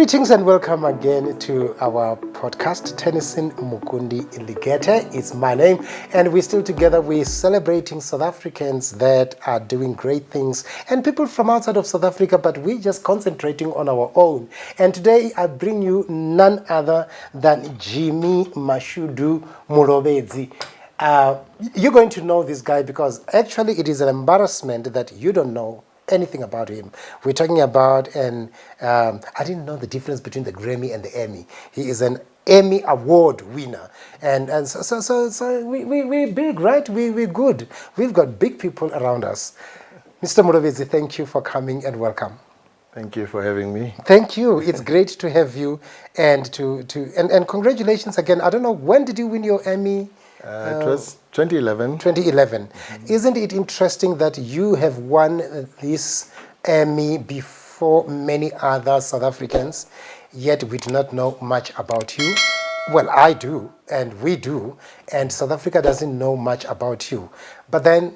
Greetings and welcome again to our podcast. Tennyson Mukundi Ligete is my name, and we're still together. We're celebrating South Africans that are doing great things and people from outside of South Africa, but we're just concentrating on our own. And today I bring you none other than Jimmy Mashudu Mulovhedzi. You're going to know this guy because actually it is an embarrassment that you don't know anything about him. We're talking about I didn't know the difference between the Grammy and the Emmy. He is an Emmy Award winner, and so we're big, right? We're good. We've got big people around us. Mr. Mulovhedzi, thank you for coming and welcome. Thank you for having me. Thank you. It's great to have you, and and congratulations again. I don't know, when did you win your Emmy? It was 2011. 2011. Mm-hmm. Isn't it interesting that you have won this Emmy before many other South Africans, yet we do not know much about you? Well, I do, and we do, and South Africa doesn't know much about you. But then,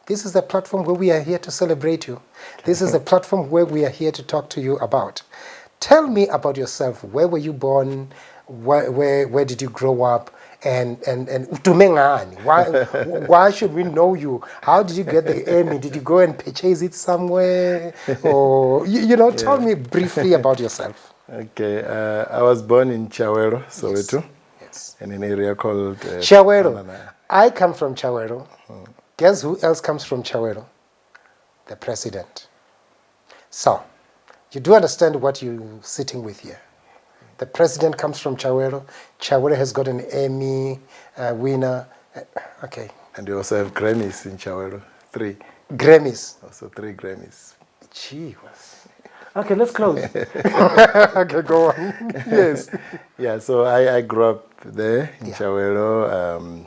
this is the platform where we are here to celebrate you. This is the platform where we are here to talk to you about. Tell me about yourself. Where were you born? Where did you grow up? And why should we know you? How did you get the Emmy? Did you go and purchase it somewhere? Or tell me briefly about yourself. Okay, I was born in Soweto, Soweto, yes. In an area called Soweto. I come from Soweto. Guess who else comes from Soweto? The president. So, you do understand what you're sitting with here. The president comes from Soweto. Soweto has got an Emmy winner. Okay. And we also have Grammys in Soweto. 3. Grammys. Also 3 Grammys. Gee whiz. Okay, let's close. Okay, go on. Yes. Yeah, so I grew up there in Soweto.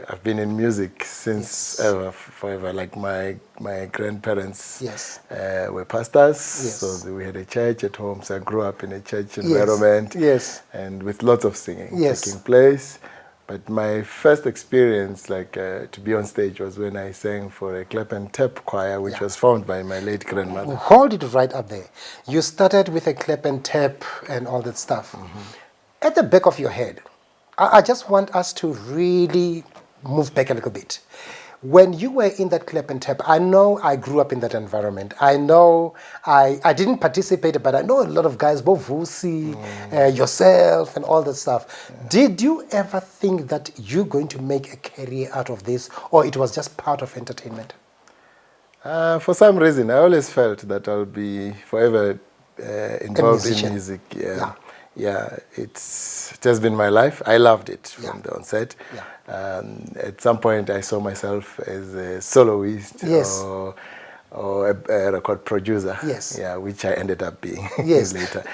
I've been in music since forever. Like my grandparents were pastors, so we had a church at home. So I grew up in a church environment, and with lots of singing taking place. But my first experience, to be on stage, was when I sang for a clap and tap choir, which was founded by my late grandmother. Hold it right up there. You started with a clap and tap and all that stuff. Mm-hmm. At the back of your head, I just want us to really move back a little bit. When you were in that clap and tap, I know I grew up in that environment. I know I didn't participate, but I know a lot of guys, both Vusi, yourself, and all that stuff. Yeah. Did you ever think that you're going to make a career out of this, or it was just part of entertainment? For some reason, I always felt that I'll be forever involved in music. Yeah, it has been my life. I loved it from the onset. Yeah. At some point, I saw myself as a soloist or a record producer. Yes. Yeah, which I ended up being later.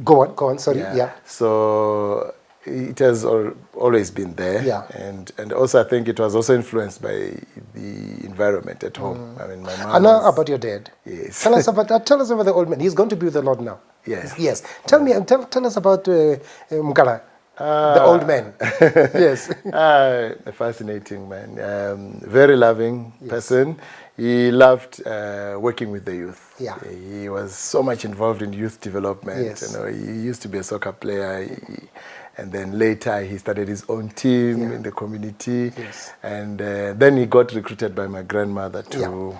Go on. Sorry. Yeah. So it has always been there. Yeah. And also, I think it was also influenced by the environment at home. I mean, my mom. I know about your dad. Yes. Tell us about the old man. He's going to be with the Lord now. Yes. Tell us about Mukala, the old man. Yes. A fascinating man. Very loving person. He loved working with the youth. Yeah. He was so much involved in youth development. Yes. He used to be a soccer player. And then later he started his own team in the community. Yes. And then he got recruited by my grandmother to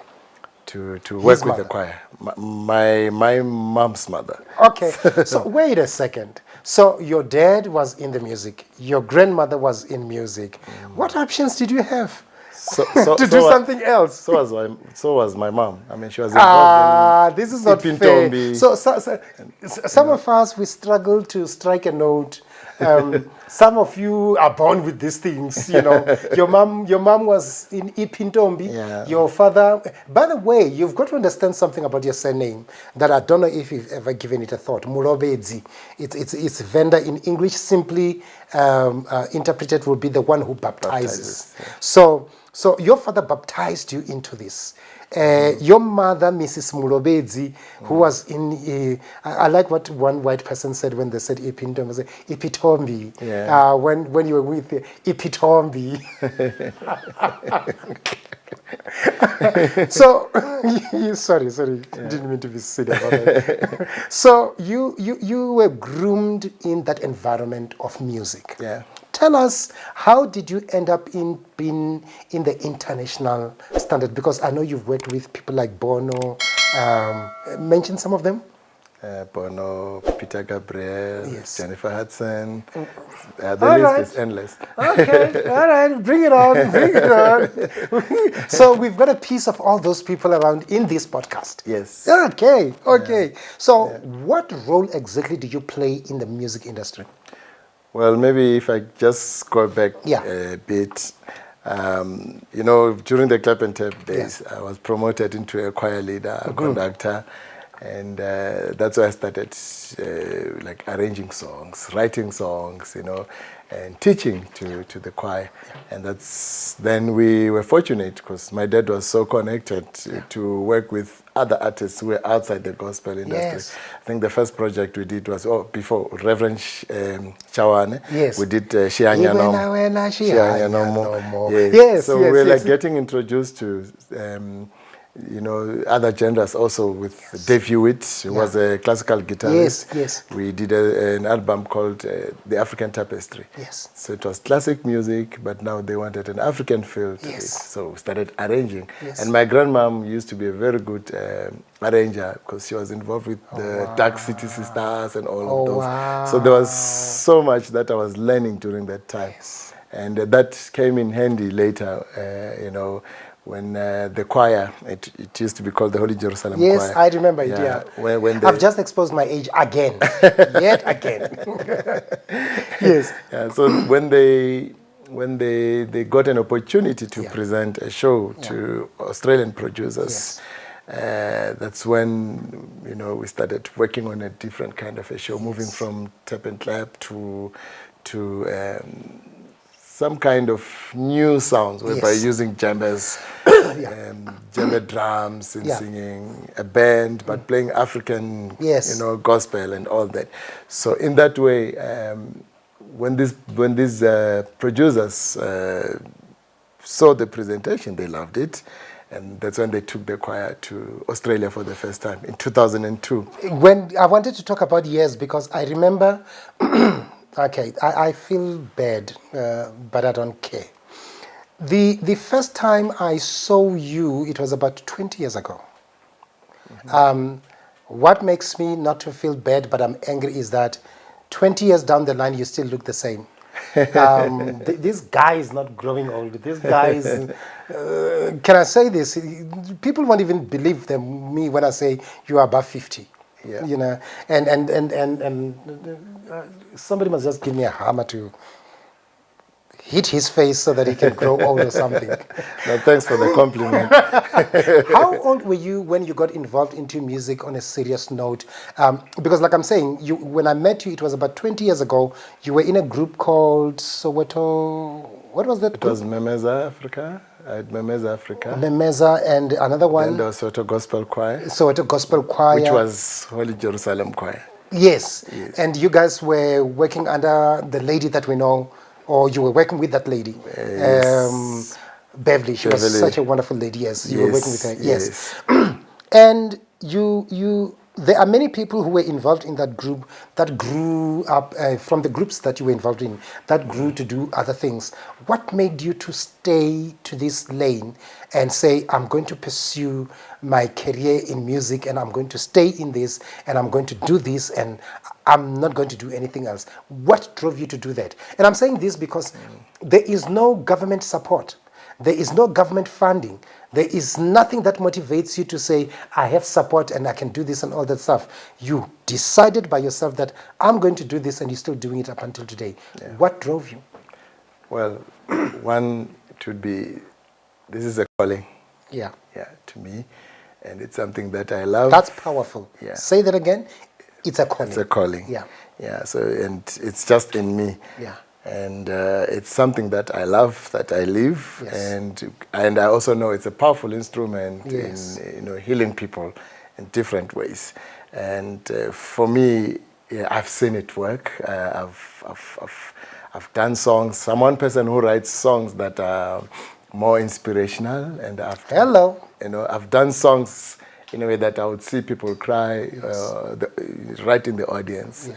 work with the choir. My mom's mother. Okay, so wait a second. So your dad was in the music. Your grandmother was in music. What options did you have to do something else? So was my mom. I mean, she was involved in this is not fair. So some of us, we struggle to strike a note. Some of you are born with these things, Your mom was in Ipintombi. Yeah. Your father. By the way, you've got to understand something about your surname that I don't know if you've ever given it a thought. Mulovhedzi. It's Venda in English. Simply interpreted will be the one who baptizes. So your father baptized you into this. Your mother, Mrs. Mulovhedzi, who was in, I like what one white person said when they said Ipintombi, Ipitombi. Yeah. When you were with Ipitombi. So, sorry, didn't mean to be silly about that. So you were groomed in that environment of music. Yeah. Tell us, how did you end up in being in the international standard? Because I know you've worked with people like Bono. Mention some of them. Bono, Peter Gabriel, Yes. Jennifer Hudson. The All list right. is endless. Okay, all right, bring it on, bring it on. So we've got a piece of all those people around in this podcast. Yes. Okay. So what role exactly do you play in the music industry? Well, maybe if I just go back Yeah. a bit, during the clap and tap days, I was promoted into a choir leader, a conductor, and that's where I started like arranging songs, writing songs, and teaching to the choir. And then we were fortunate because my dad was so connected to work with other artists who were outside the gospel industry. Yes. I think the first project we did was before Reverend Chawane. Yes. We did Shianya Nomo. Yes. So we're like getting introduced to other genres also with Dave Hewitt, who was a classical guitarist. Yes. We did an album called The African Tapestry. Yes. So it was classic music, but now they wanted an African feel to it. So we started arranging. Yes. And my grandmom used to be a very good arranger because she was involved with the Dark City Sisters and all of those. Wow. So there was so much that I was learning during that time. Yes. And that came in handy later, when the choir, it used to be called the Holy Jerusalem Choir. Yes, I remember it, yeah. When I've just exposed my age again, yet again. Yes. Yeah, so when they got an opportunity to present a show to Australian producers, that's when, we started working on a different kind of a show, moving from tap and clap to some kind of new sounds, whereby using djembes, djembe drums and singing, a band, but playing African, gospel and all that. So in that way, when these producers saw the presentation, they loved it. And that's when they took the choir to Australia for the first time in 2002. When I wanted to talk about years, because I remember, okay, I feel bad, but I don't care. The first time I saw you, it was about 20 years ago. What makes me not to feel bad, but I'm angry, is that 20 years down the line, you still look the same. This guy is not growing old. This guy is, can I say this? People won't even believe me when I say you are above 50. Yeah. And somebody must just give me a hammer to hit his face so that he can grow old or something. No, thanks for the compliment. How old were you when you got involved into music on a serious note? Because like I'm saying, when I met you, it was about 20 years ago. You were in a group called Soweto. What was that? It was Memeza Africa. I had Memeza Africa. Memeza, and another one. And the Soweto Gospel Choir. Soweto Gospel Choir. Which was Holy Jerusalem Choir. Yes. And you guys were working under the lady that we know, or you were working with that lady, Beverly. She was such a wonderful lady. Yes, you were working with her. Yes. And there are many people who were involved in that group that grew up from the groups that you were involved in, that grew to do other things. What made you to stay to this lane and say, I'm going to pursue my career in music, and I'm going to stay in this, and I'm going to do this, and I'm not going to do anything else? What drove you to do that? And I'm saying this because there is no government support. There is no government funding. There is nothing that motivates you to say, I have support and I can do this and all that stuff. You decided by yourself that I'm going to do this, and you're still doing it up until today. What drove you? Well, one, it would be, this is a calling. Yeah, to me. And it's something that I love. That's powerful. Yeah. Say that again. It's a calling. It's a calling. Yeah. So, and it's just in me. Yeah. And it's something that I love, that I live, Yes. and I also know it's a powerful instrument Yes. in healing people in different ways. And for me, I've seen it work. I've done songs. I'm one person who writes songs that are more inspirational, and I've done songs in a way that I would see people cry right in the audience,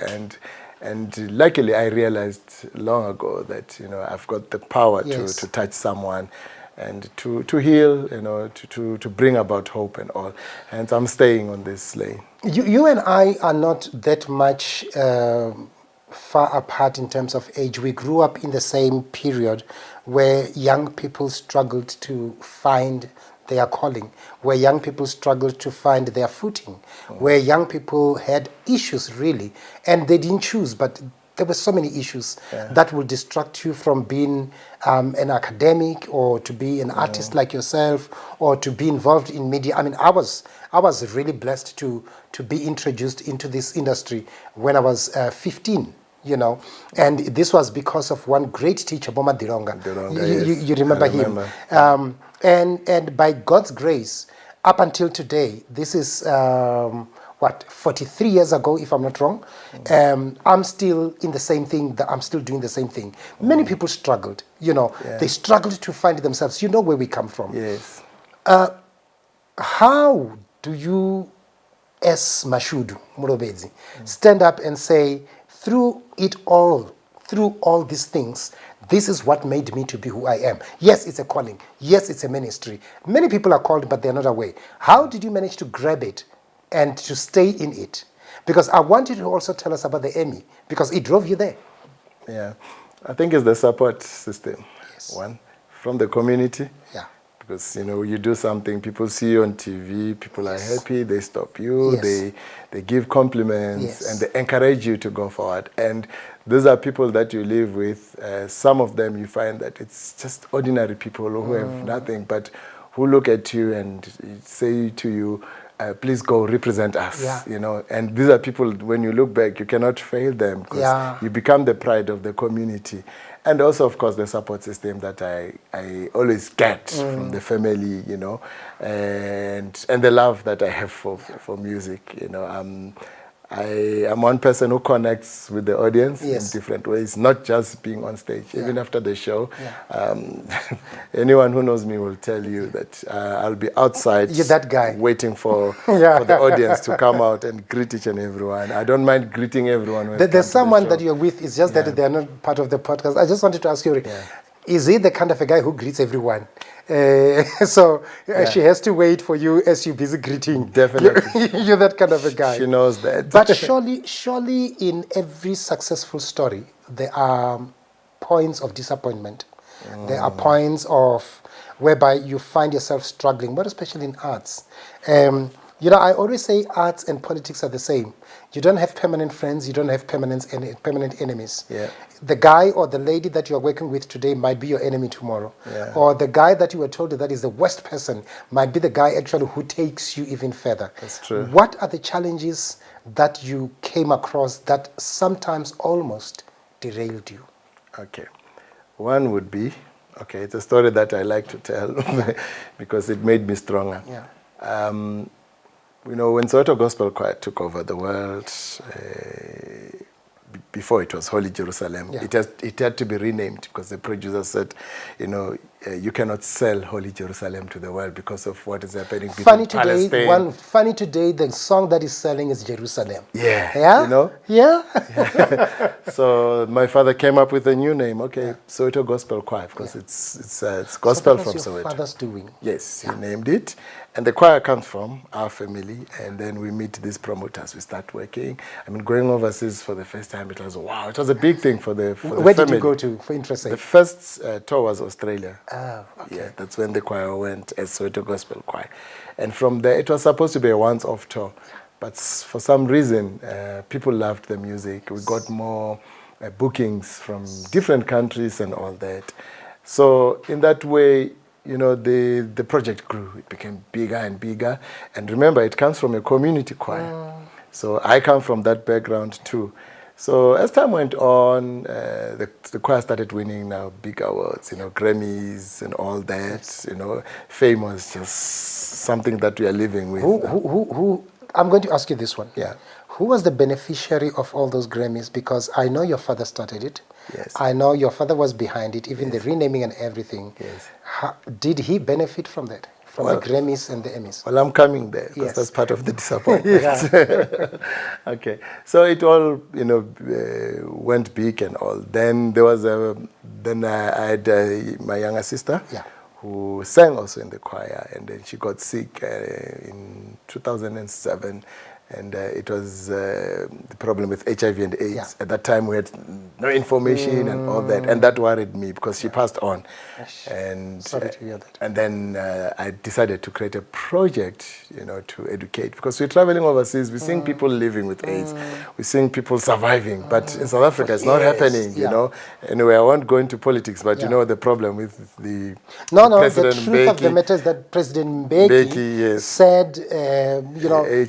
and luckily I realized long ago that I've got the power to touch someone and to heal, to bring about hope and all, and I'm staying on this lane. You and I are not that much far apart in terms of age. We grew up in the same period where young people struggled to find their calling, where young people struggled to find their footing, where young people had issues really, and they didn't choose, but there were so many issues that will distract you from being an academic, or to be an artist like yourself, or to be involved in media. I mean, I was really blessed to be introduced into this industry when I was 15. And this was because of one great teacher, Boma Dilonga. You remember him? And by God's grace, up until today, this is 43 years ago, if I'm not wrong, I'm still in the same thing, I'm still doing the same thing. Many people struggled, they struggled to find themselves. You know where we come from. Yes. How do you, as Mashudu Mulovhedzi, stand up and say, through all these things, this is what made me to be who I am? Yes, it's a calling. Yes, it's a ministry. Many people are called, but they're not aware. How did you manage to grab it and to stay in it? Because I want you to also tell us about the Emmy, because it drove you there. Yeah, I think it's the support system. Yes. One, from the community. Yeah. Because, you do something, people see you on TV, people are happy, they stop you, they give compliments, and they encourage you to go forward. And these are people that you live with. Some of them you find that it's just ordinary people who have nothing, but who look at you and say to you, please go represent us, And these are people, when you look back, you cannot fail them, because you become the pride of the community. And also, of course, the support system that I always get from the family, and the love that I have for music, I'm one person who connects with the audience in different ways, not just being on stage. Even after the show, anyone who knows me will tell you that I'll be outside. You're that guy. Waiting for the audience to come out and greet each and everyone. I don't mind greeting everyone. There's someone that you're with, it's just that they're not part of the podcast. I just wanted to ask you, is he the kind of a guy who greets everyone? She has to wait for you as you're busy greeting. Definitely. You're that kind of a guy. She knows that. But surely in every successful story, there are points of disappointment. There are points of whereby you find yourself struggling, but especially in arts. I always say arts and politics are the same. You don't have permanent friends, you don't have permanent enemies. Yeah. The guy or the lady that you're working with today might be your enemy tomorrow. Yeah. Or the guy that you were told that is the worst person might be the guy actually who takes you even further. That's true. What are the challenges that you came across that sometimes almost derailed you? Okay. One would be, it's a story that I like to tell because it made me stronger. Yeah. When Soweto Gospel Choir took over the world, before it was Holy Jerusalem, it had to be renamed because the producer said, you cannot sell Holy Jerusalem to the world because of what is happening between Palestine. Funny today, the song that is selling is Jerusalem. Yeah. Yeah. So my father came up with a new name. Soweto Gospel Choir, because it's gospel from Soweto. So that was your father's doing. Yes, he named it. And the choir comes from our family, and then we meet these promoters. We start working. Going overseas for the first time, it was wow. It was a big thing for the family. Where did you go to, for interest sake? The first tour was Australia. Oh, okay. Yeah, that's when the choir went as Soweto Gospel Choir. And from there, it was supposed to be a once-off tour. But for some reason, people loved the music. We got more bookings from different countries and all that. So in that way, the project grew. It became bigger and bigger. And remember, it comes from a community choir. So I come from that background too. So as time went on, the choir started winning now big awards, Grammys and all that. Fame was just something that we are living with. Who? I'm going to ask you this one. Yeah. Who was the beneficiary of all those Grammys? Because I know your father started it. Yes. I know your father was behind it, even the renaming and everything. Yes. Did he benefit from that? From the Grammys and the Emmys? Well, I'm coming there because that's part of the disappointment. Okay, so it all, went big and all. Then there was I had my younger sister who sang also in the choir, and then she got sick in 2007. And it was the problem with HIV and AIDS. Yeah. At that time, we had no information and all that. And that worried me because she passed on. And, sorry to hear that. And then I decided to create a project, to educate. Because we're traveling overseas, we're seeing people living with AIDS. We're seeing people surviving. But in South Africa, it's not happening, you know. Anyway, I won't go into politics, but you know the problem with the President the truth of the matter is that President Mbeki said,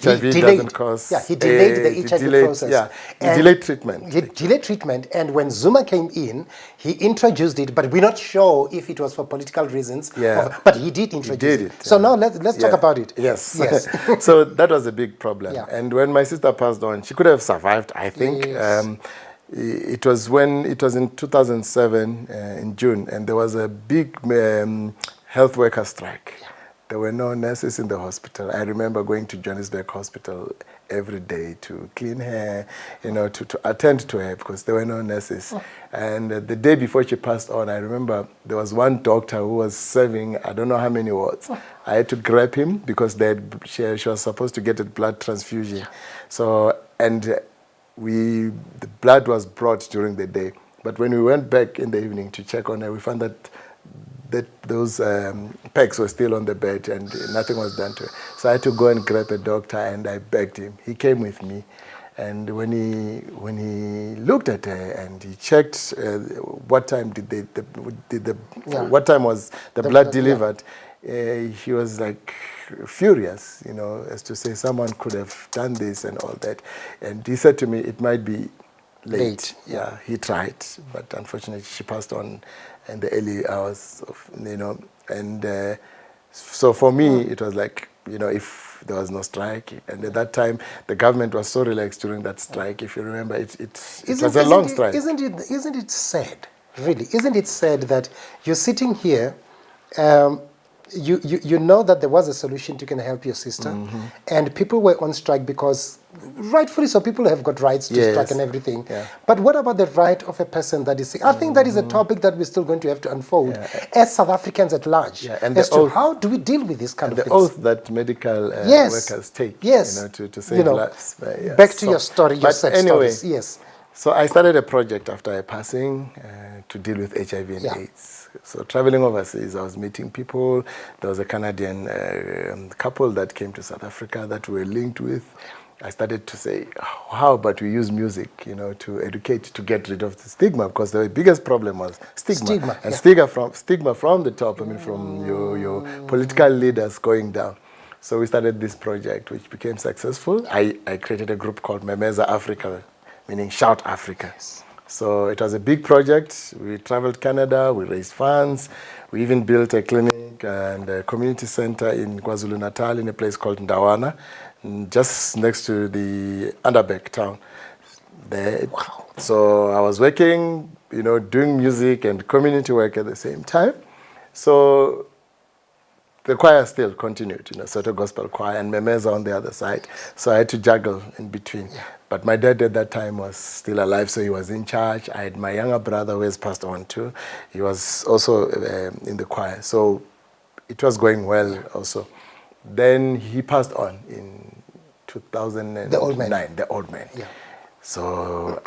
HIV doesn't cause. Yeah, he delayed the HIV process. Yeah, he delayed treatment. He delayed treatment, and when Zuma came in, he introduced it, but we're not sure if it was for political reasons. Yeah. But he did introduce it. So now let's talk about it. Yes. So that was a big problem. Yeah. And when my sister passed on, she could have survived, I think. Yes. It was in 2007 in June, and there was a big health worker strike. Yeah. There were no nurses in the hospital. I remember going to Johannesburg Hospital every day to clean her, to attend to her because there were no nurses. Oh. And the day before she passed on, I remember there was one doctor who was serving I don't know how many wards. Oh. I had to grab him because she was supposed to get a blood transfusion. So, and the blood was brought during the day. But when we went back in the evening to check on her, we found that those pegs were still on the bed and nothing was done to her. So I had to go and grab a doctor, and I begged him. He came with me, and when he looked at her and he checked what time what time was the blood delivered, he was like furious, as to say someone could have done this and all that. And he said to me, it might be late. Yeah, he tried, but unfortunately she passed on in the early hours of, and so for me it was like, if there was no strike, and at that time the government was so relaxed during that strike. If you remember, it was a long strike. Isn't it sad, really? Isn't it sad that you're sitting here, you know that there was a solution to can help your sister, and people were on strike because, rightfully so, people have got rights to strike and everything. Yeah. But what about the right of a person that is sick? I think that is a topic that we're still going to have to unfold as South Africans at large, as to how do we deal with this kind of things. The oath that medical workers take, to save lives. Back to your story, your sex stories. Yes. So I started a project after her passing to deal with HIV and AIDS. So traveling overseas, I was meeting people. There was a Canadian couple that came to South Africa that we were linked with. I started to say, how about we use music, to educate, to get rid of the stigma, because the biggest problem was stigma. And stigma from the top, from your political leaders going down. So we started this project, which became successful. I created a group called Memeza Africa, meaning Shout Africa. Yes. So it was a big project. We traveled Canada, we raised funds. We even built a clinic and a community center in KwaZulu-Natal in a place called Ndawana, just next to the Underbeck town there. Wow. So I was working, doing music and community work at the same time. So the choir still continued, Soweto Gospel Choir and Memeza on the other side. So I had to juggle in between. Yeah. But my dad at that time was still alive, so he was in charge. I had my younger brother who has passed on too. He was also in the choir. So it was going well also. Then he passed on in 2009. The old man. Yeah. So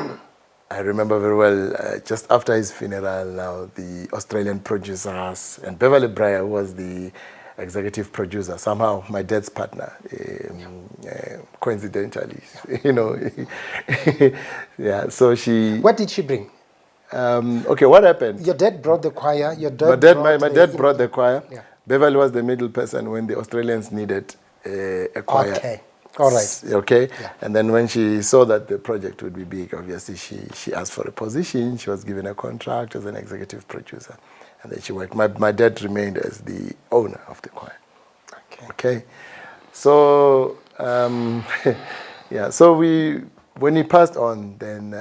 I remember very well, just after his funeral now, the Australian producers and Beverly Breyer, who was the executive producer, somehow my dad's partner, coincidentally, yeah. So she. What did she bring? Okay, what happened? Your dad brought the choir. My dad brought the choir. Yeah. Beverly was the middle person when the Australians needed a choir. Okay. All right. Okay. Yeah. And then when she saw that the project would be big, obviously she asked for a position. She was given a contract as an executive producer. And then she worked. My dad remained as the owner of the choir. Okay. So, so when he passed on, then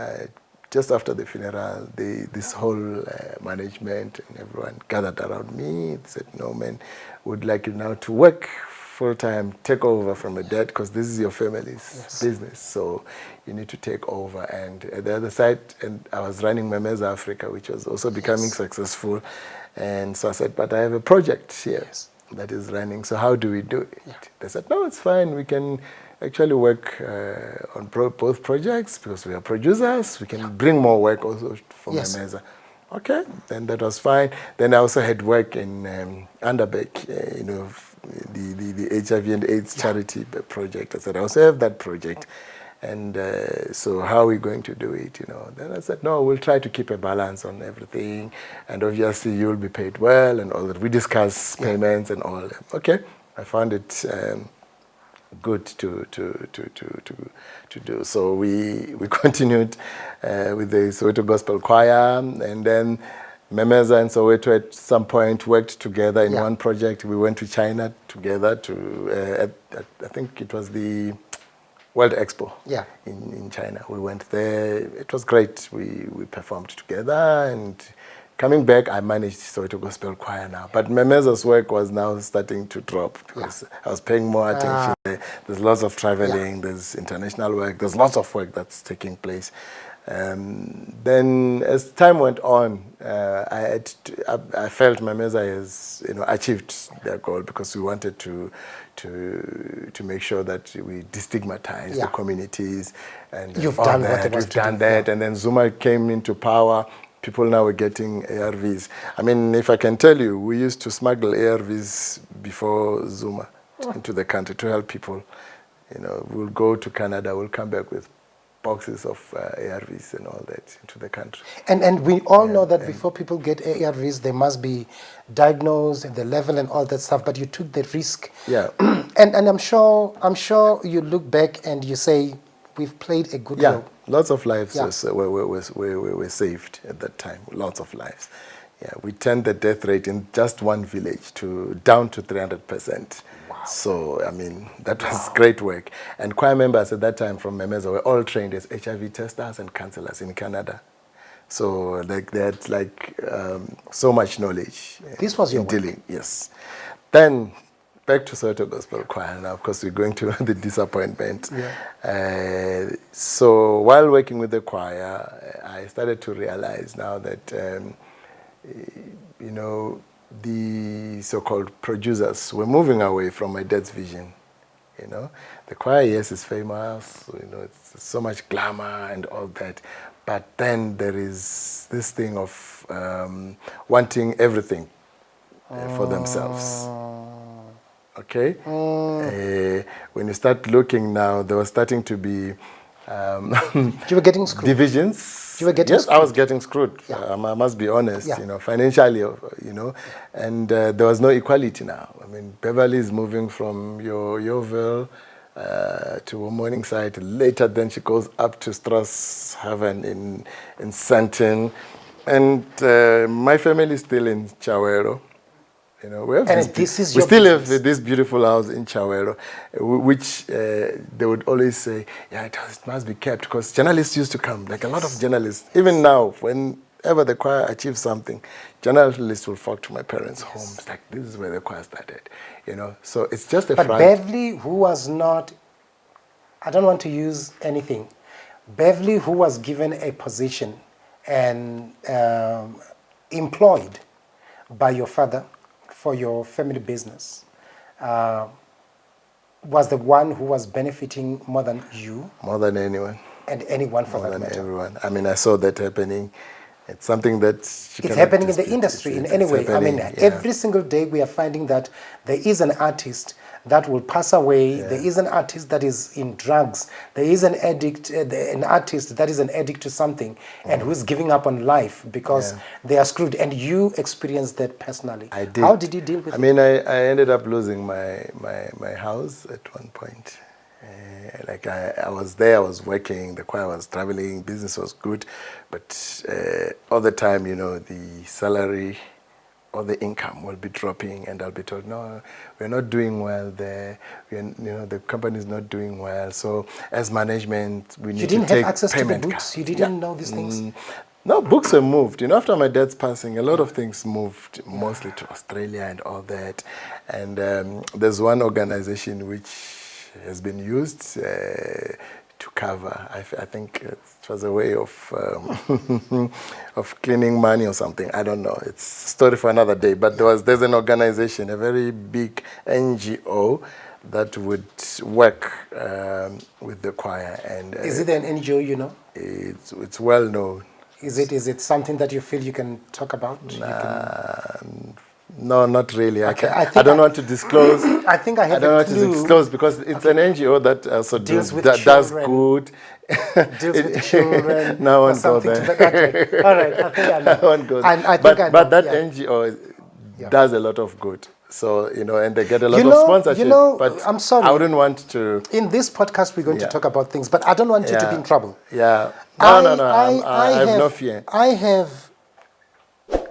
just after the funeral, this whole management and everyone gathered around me. They said, no, man, would like you now to work full-time, take over from a dad, because this is your family's business. So you need to take over. And at the other side, and I was running Mulovhedzi Africa, which was also becoming successful. And so I said, but I have a project here that is running. So how do we do it? They said, no, it's fine. We can actually work on both projects because we are producers. We can bring more work also for Mulovhedzi. Okay, then that was fine. Then I also had work in Underbeck, the HIV and AIDS charity project. I said, I also have that project. And so how are we going to do it, Then I said, no, we'll try to keep a balance on everything. And obviously you'll be paid well and all that. We discuss payments and all that. Okay, I found it good to do. So we continued with the Soweto Gospel Choir, and then Mulovhedzi and Soweto at some point worked together in one project. We went to China together to, I think it was the World Expo in China. We went there. It was great. We performed together, and coming back, I managed Soweto Gospel Choir now. But Mulovhedzi's work was now starting to drop because I was paying more attention. There's lots of traveling, there's international work, there's lots of work that's taking place. Then as time went on, I felt Mulovhedzi has achieved their goal, because we wanted to make sure that we destigmatize the communities. And you've done what it was We've done that. And then Zuma came into power. People now were getting ARVs. I mean, if I can tell you, we used to smuggle ARVs before Zuma into the country to help people. We'll go to Canada, we'll come back with boxes of ARVs and all that into the country. And we all know that before people get ARVs, they must be diagnosed and the level and all that stuff. But you took the risk. Yeah. And I'm sure you look back and you say, we've played a good role. Lots of lives were saved at that time. Lots of lives. Yeah, we turned the death rate in just one village down to 300%. Wow. So, I mean, that was great work. And choir members at that time from Mulovhedzi were all trained as HIV testers and counselors in Canada. So, they had so much knowledge. This was your dealing. work. Yes. Then back to Soweto Gospel Choir now, of course we're going to the disappointment. So while working with the choir, I started to realize now that, the so-called producers were moving away from my dad's vision. The choir, yes, is famous, it's so much glamour and all that. But then there is this thing of wanting everything for themselves. Okay? When you start looking now, there was starting to be you were getting screwed. Divisions. You were getting screwed. I was getting screwed. I must be honest, financially, and there was no equality now. I mean, Beverly is moving from Yeovil to Morningside. Later, then she goes up to Strasshaven in Sandton. And my family is still in Chawero. We still have this beautiful house in Chawero, which they would always say, it must be kept, because journalists used to come, like a lot of journalists. Even now, whenever the choir achieves something, journalists will flock to my parents' home. It's like, this is where the choir started, So it's just a But Beverly, who was not, I don't want to use anything, Beverly, who was given a position and employed by your father for your family business, was the one who was benefiting more than you? More than anyone. And anyone for that matter. More than everyone. I mean, I saw that happening. It's something that... It's happening in the industry in any way. I mean, every single day we are finding that there is an artist that will pass away. There is an artist that is in drugs. There is an addict, an artist that is an addict to something and who's giving up on life because they are screwed. And you experienced that personally. I did. How did you deal with it? I mean, I ended up losing my house at one point. I was there, I was working, the choir was traveling, business was good, but all the time, the salary or the income will be dropping, and I'll be told, no, we're not doing well there. The company is not doing well. So as management, we need to take payment. You didn't have access to the books? You didn't know these things? No, books were moved. After my dad's passing, a lot of things moved, mostly to Australia and all that. And there's one organization which has been used to cover. I think it was a way of of cleaning money or something. I don't know. It's a story for another day. But there's an organization, a very big NGO, that would work with the choir. And is it an NGO, you know? It's well known. Is it something that you feel you can talk about? No, not really. Okay, I don't want to disclose. I think I have I don't want to disclose because it's an NGO that also does good. Deals with children. No one goes there. Okay. All right, I think I know. No one goes. But that NGO does a lot of good. So, and they get a lot of sponsorship. But I'm sorry. I wouldn't want to. In this podcast, we're going to talk about things, but I don't want you to be in trouble. Yeah. No. I have no fear.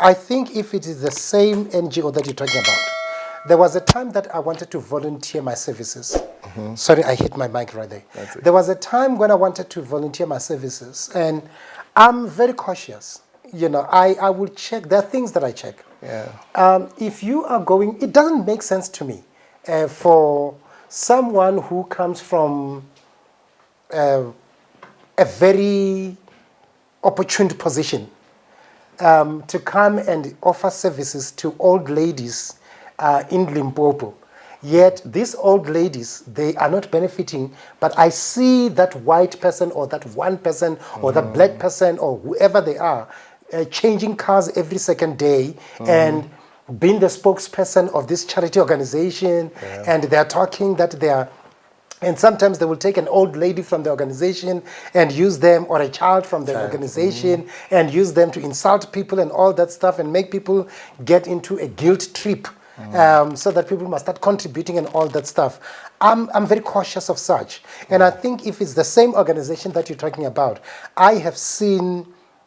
I think if it is the same NGO that you're talking about, there was a time that I wanted to volunteer my services. Mm-hmm. Sorry, I hit my mic right there. There was a time when I wanted to volunteer my services, and I'm very cautious. I will check. There are things that I check. Yeah. If you are going, it doesn't make sense to me for someone who comes from a very opportune position to come and offer services to old ladies in Limpopo. Yet these old ladies, they are not benefiting, but I see that white person or that one person or that black person or whoever they are changing cars every second day and being the spokesperson of this charity organization, and they're talking that they are. And sometimes they will take an old lady from the organization and use them, or a child from the organization, and use them to insult people and all that stuff, and make people get into a guilt trip, so that people must start contributing and all that stuff. I'm very cautious of such. And I think if it's the same organization that you're talking about, I have seen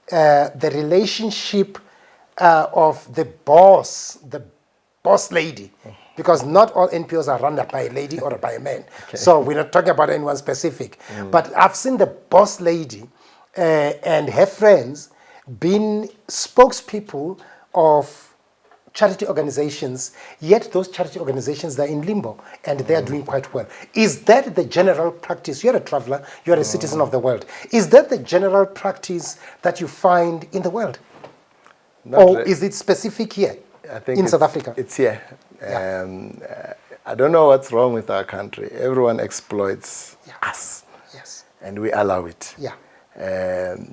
the relationship of the boss lady. Because not all NPOs are run by a lady or by a man. Okay. So we're not talking about anyone specific. But I've seen the boss lady and her friends being spokespeople of charity organizations, yet those charity organizations are in limbo and they're doing quite well. Is that the general practice? You're a traveler, you're a citizen of the world. Is that the general practice that you find in the world? Or is it specific here? I think in South Africa? It's here. I don't know what's wrong with our country. Everyone exploits us. Yes. And we allow it. Yeah.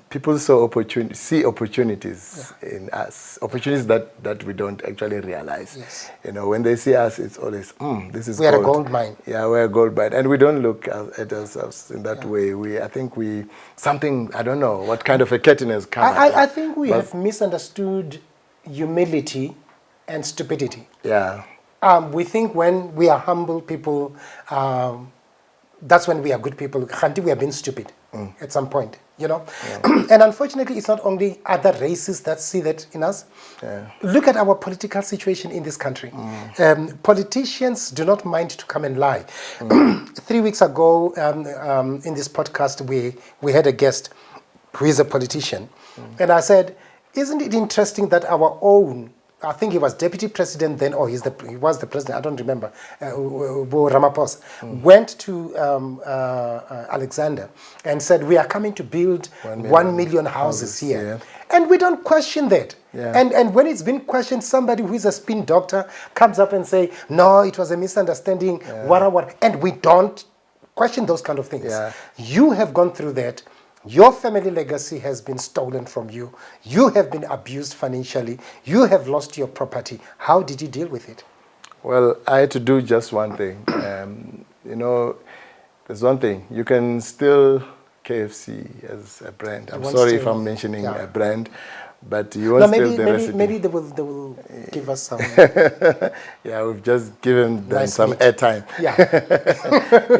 People see opportunities in us, opportunities that we don't actually realize. Yes. When they see us, it's always, this is we gold. are a gold mine. Yeah, we're a gold mine. And we don't look at ourselves in that way. I think something, I don't know, what kind of a curtain has come. I think we have misunderstood humility and stupidity. Yeah. We think when we are humble people, that's when we are good people. Until we are being stupid at some point, Yeah. And unfortunately, it's not only other races that see that in us. Yeah. Look at our political situation in this country. Politicians do not mind to come and lie. 3 weeks ago, in this podcast, we had a guest who is a politician. And I said, isn't it interesting that our own, I think he was deputy president then, or he was the president, I don't remember, Ramaphosa, went to Alexander and said, we are coming to build 1 million houses here. Yeah. And we don't question that. Yeah. And when it's been questioned, somebody who is a spin doctor comes up and say, no, it was a misunderstanding, what, and we don't question those kind of things. Yeah. You have gone through that. Your family legacy has been stolen from you. You have been abused financially. You have lost your property. How did you deal with it? Well, I had to do just one thing. There's one thing. You can still KFC as a brand. I'm sorry if I'm mentioning a brand, but you won't steal the recipe. Maybe they will give us some. Yeah, we've just given them some airtime. Yeah.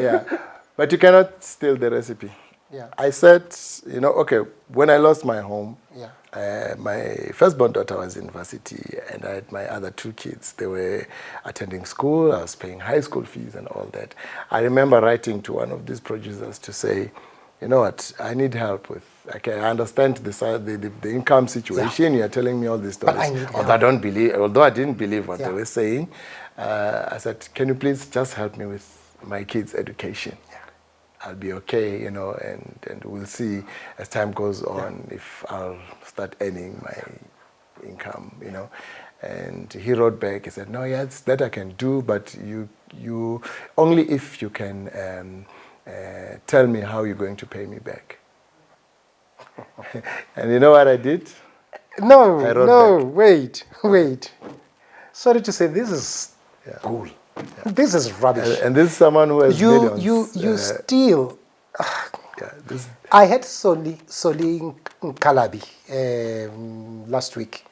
Yeah. But you cannot steal the recipe. Yeah. I said, okay, when I lost my home, My firstborn daughter was in university, and I had my other 2 kids. They were attending school. I was paying high school fees and all that. I remember writing to one of these producers to say, you know what, I need help with. Okay, I understand the income situation. You're telling me all these stories. But I need help. Although I didn't believe what they were saying, I said, can you please just help me with my kids' education? I'll be okay, you know, and we'll see as time goes on if I'll start earning my income, you know. And he wrote back, he said, no, yes, that I can do, but you only if you can tell me how you're going to pay me back. And you know what I did? No, wait. Sorry to say, this is bull. Yeah. This is rubbish. And this is someone who has millions. You steal. I had Soli Kalabi last week.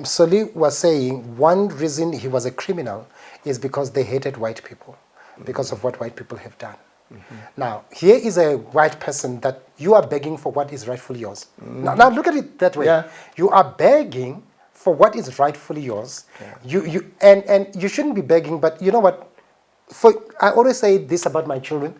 Soli was saying one reason he was a criminal is because they hated white people, because of what white people have done. Now, here is a white person that you are begging for what is rightfully yours. Now look at it that way. Yeah. You are begging for what is rightfully yours. Yeah. And you shouldn't be begging, but you know what? I always say this about my children.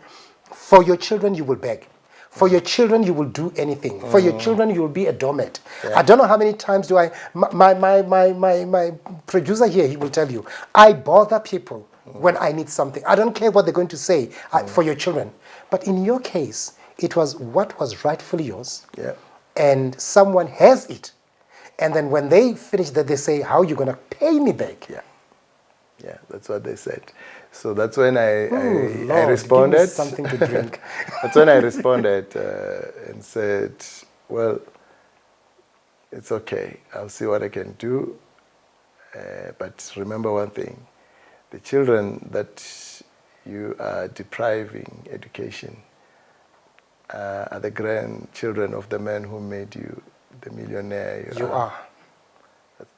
For your children, you will beg. For your children, you will do anything. For your children, you will be a doormat. Yeah. I don't know how many times do my producer here, he will tell you, I bother people when I need something. I don't care what they're going to say for your children. But in your case, it was what was rightfully yours. Yeah. And someone has it. And then when they finish that, they say, how are you going to pay me back? Yeah, that's what they said. So that's when I responded. Give me something to drink. That's when I responded and said, well, it's okay. I'll see what I can do. But remember one thing. The children that you are depriving education are the grandchildren of the man who made you the millionaire you are.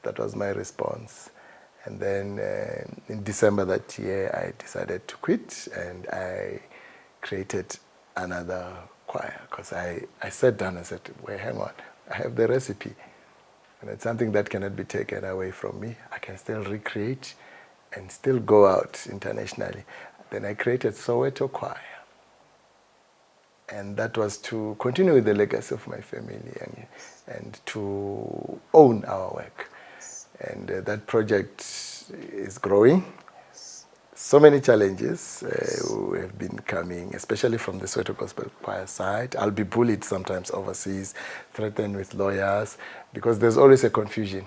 That was my response. And then in December that year, I decided to quit, and I created another choir, because I sat down and said, wait, hang on, I have the recipe, and it's something that cannot be taken away from me. I can still recreate and still go out internationally. Then I created Soweto Choir. And that was to continue with the legacy of my family and to own our work. And that project is growing. So many challenges have been coming, especially from the Soweto Gospel Choir side. I'll be bullied sometimes overseas, threatened with lawyers, because there's always a confusion.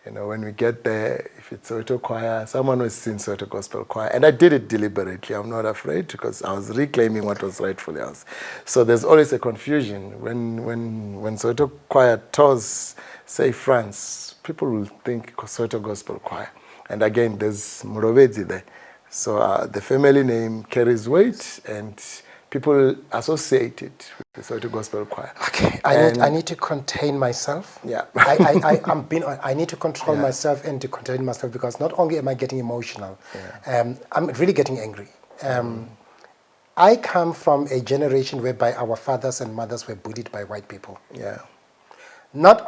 You know, when we get there, if it's Soweto Choir, someone was in Soweto Gospel Choir. And I did it deliberately. I'm not afraid, because I was reclaiming what was rightfully ours. So there's always a confusion. When Soweto Choir tours, say, France, people will think Soweto Gospel Choir. And again, there's Mulovhedzi there. So the family name carries weight, and people associate it with the Soweto Gospel Choir. Okay, I need to contain myself. Yeah. I need to control myself and to contain myself, because not only am I getting emotional, I'm really getting angry. I come from a generation whereby our fathers and mothers were bullied by white people. Yeah. Not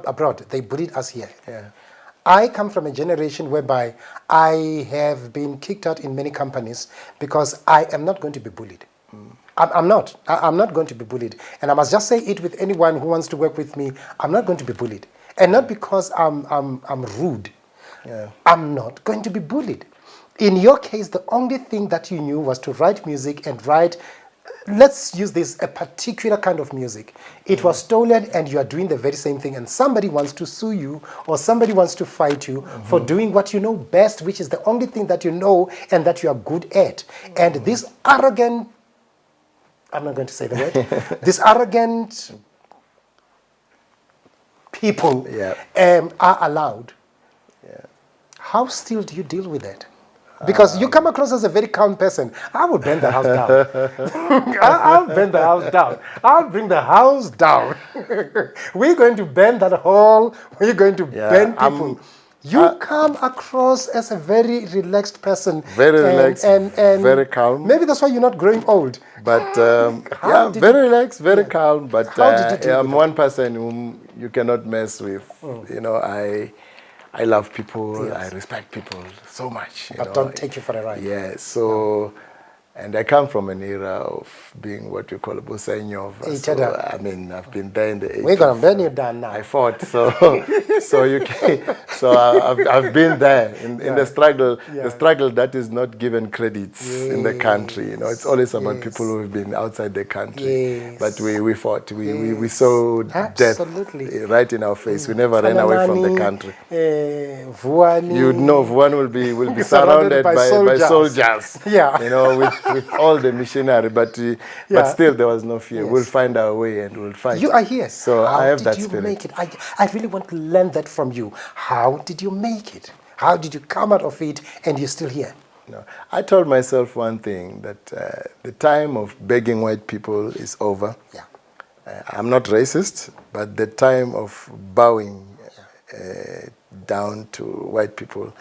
abroad, they bullied us here. Yeah. I come from a generation whereby I have been kicked out in many companies because I am not going to be bullied. I'm not going to be bullied. And I must just say it with anyone who wants to work with me, I'm not going to be bullied. And not because I'm rude. Yeah. I'm not going to be bullied. In your case, the only thing that you knew was to write music and write, let's use this, a particular kind of music. It was stolen, and you are doing the very same thing, and somebody wants to sue you, or somebody wants to fight you for doing what you know best, which is the only thing that you know and that you are good at. And this arrogant, I'm not going to say the word, this arrogant people are allowed. Yeah. How still do you deal with that? Because you come across as a very calm person. I will burn the house down. I'll burn the house down. I'll bring the house down. We're going to burn that hall. We're going to burn people. You come across as a very relaxed person. Very relaxed and very calm. Maybe that's why you're not growing old. But very relaxed, very calm. But I'm one person whom you cannot mess with. You know, I love people. Yes. I respect people so much. But don't take you for a ride. Yeah. So, and I come from an era of being what we call a Busainova. So, I mean, I've been there in the 80s. We're going to burn you down now. I fought. So, so you can, so I've been there in the struggle. Yeah. The struggle that is not given credits in the country. You know, it's always about people who have been outside the country. But we fought. We saw death right in our face. We never ran away from the country. You'd know Vuan will be surrounded by soldiers. Yeah. You know, with all the machinery, but still there was no fear. We'll find our way and we'll fight. You are here. So I have that spirit. How did you make it? I really want to learn that from you. How did you make it? How did you come out of it and you're still here? No, I told myself one thing, that the time of begging white people is over. Yeah. I'm not racist, but the time of bowing down to white people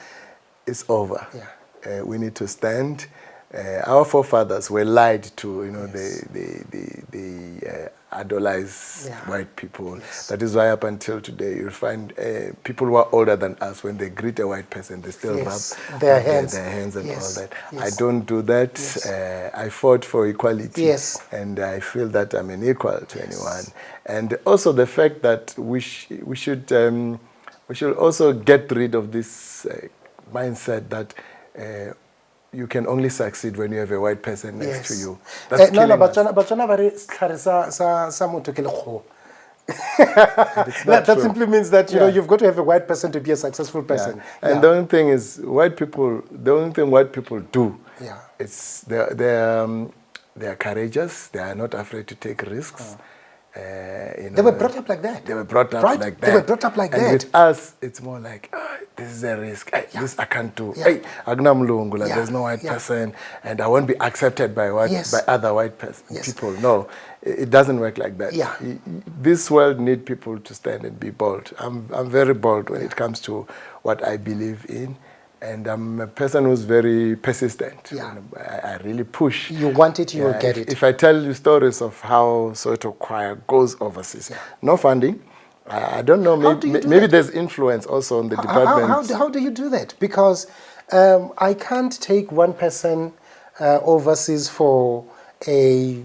is over. Yeah. We need to stand. Our forefathers were lied to. You know, they idolize white people. Yes. That is why up until today you'll find people who are older than us, when they greet a white person, they still rub their hands and all that. Yes. I don't do that. Yes. I fought for equality. Yes. And I feel that I'm unequal to anyone. And also the fact that we should also get rid of this mindset that you can only succeed when you have a white person next to you. That's killing us. That simply means that you know, you've got to have a white person to be a successful person. Yeah. And the only thing is, the only thing white people do, it's they are courageous. They are not afraid to take risks. You know, they were brought up like that. They were brought up like that. They were brought up like and that. With us, it's more like, this is a risk. This I can't do. Hey, there's no white person, and I won't be accepted by other white people. No, it doesn't work like that. Yeah. This world needs people to stand and be bold. I'm very bold when it comes to what I believe in. And I'm a person who's very persistent. Yeah. I really push. You want it, you will get it. If I tell you stories of how Soweto choir goes overseas, no funding. I don't know, maybe there's influence also on the department. How do you do that? Because I can't take one person overseas for a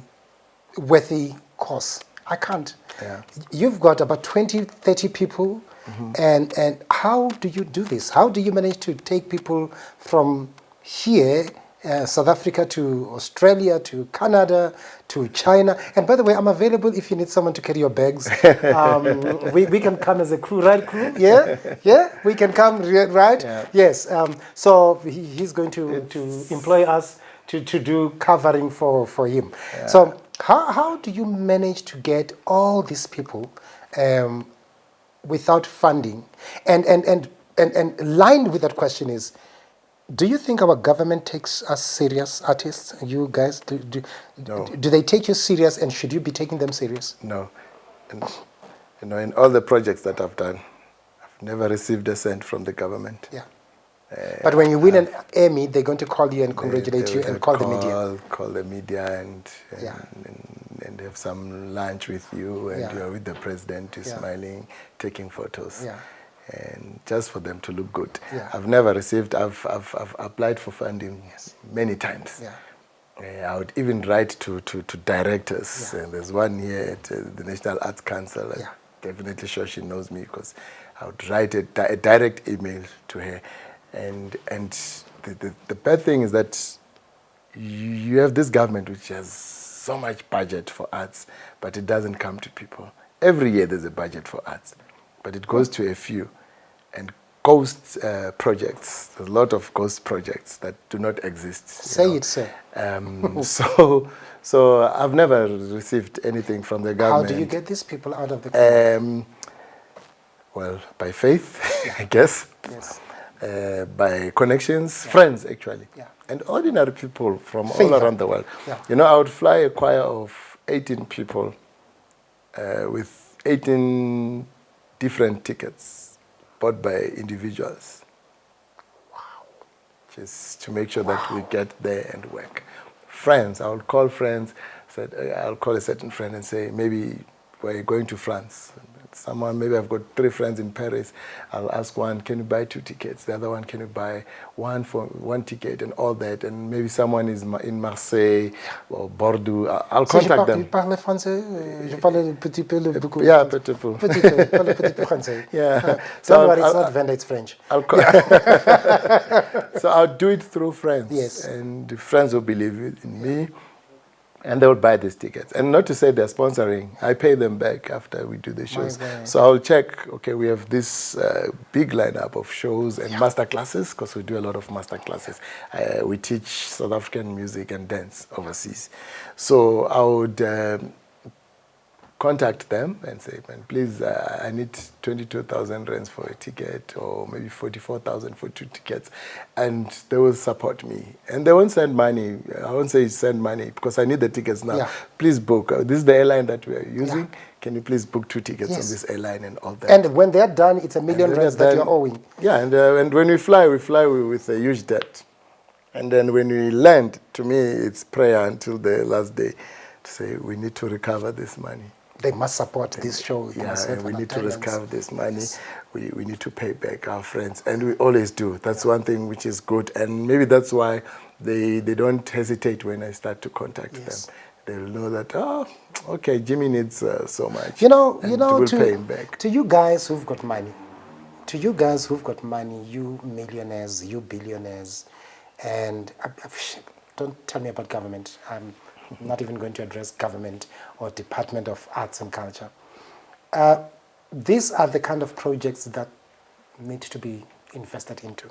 worthy cause. I can't. Yeah. You've got about 20, 30 people. And how do you do this? How do you manage to take people from here, South Africa, to Australia, to Canada, to China? And by the way, I'm available if you need someone to carry your bags. We can come as a crew, right, crew? Yeah? Yeah? We can come, right? Yeah. Yes. So he's going to employ us to do covering for him. Yeah. So how do you manage to get all these people without funding? And lined with that question is, do you think our government takes us serious, artists? You guys, No. Do they take you serious, and should you be taking them serious? No. And, you know, in all the projects that I've done, I've never received a cent from the government. Yeah. But when you win an Emmy, they're going to call you and congratulate you and call the media. Call the media and have some lunch with you, and you're with the president, you're smiling, taking photos. Yeah. And just for them to look good. Yeah. I've never received, I've applied for funding many times. Yeah. I would even write to directors. Yeah. And there's one here at the National Arts Council. I'm definitely sure she knows me, because I would write a direct email to her. And the bad thing is that you have this government which has so much budget for arts, but it doesn't come to people. Every year there's a budget for arts, but it goes to a few. And ghost projects, there's a lot of ghost projects that do not exist. Say it, sir. So I've never received anything from the government. How do you get these people out of the country? Well, by faith, I guess. Yes. By connections, friends actually, and ordinary people from all around the world. Yeah. You know, I would fly a choir of 18 people with 18 different tickets bought by individuals. Wow. Just to make sure that we get there and work. Friends, I would call friends, I'll call a certain friend and say, maybe we're going to France. someone, maybe I've got 3 friends in Paris. I'll ask one, can you buy 2 tickets? The other one, can you buy one for 1 ticket and all that? And maybe someone is in Marseille or Bordeaux. I'll contact them. Tu parles français? Je parle un petit peu, beaucoup. Yeah, petit peu. Petit peu, parle un petit peu français. Yeah. Don't worry, it's not Venda, it's French. So I'll do it through friends. Yes. And the friends will believe in me. And they will buy these tickets. And not to say they're sponsoring. I pay them back after we do the shows. So I'll check, okay, we have this big lineup of shows and master classes, because we do a lot of master classes. We teach South African music and dance overseas. So I would contact them and say, man, please, I need 22,000 rands for a ticket, or maybe 44,000 for 2 tickets, and they will support me. And they won't send money. I won't say send money, because I need the tickets now. Please book. This is the airline that we are using. Can you please book 2 tickets on this airline and all that? And when they're done, it's $1 million rands that you're owing. Yeah, and when we fly with a huge debt. And then when we land, to me, it's prayer until the last day to say, we need to recover this money. They must support this show. And we need to recover this money. We need to pay back our friends. And we always do. That's one thing which is good. And maybe that's why they don't hesitate when I start to contact them. They'll know that, oh, okay, Jimmy needs so much. We'll pay him back. To you guys who've got money, you millionaires, you billionaires, and don't tell me about government. I'm not even going to address government or Department of Arts and Culture. These are the kind of projects that need to be invested into.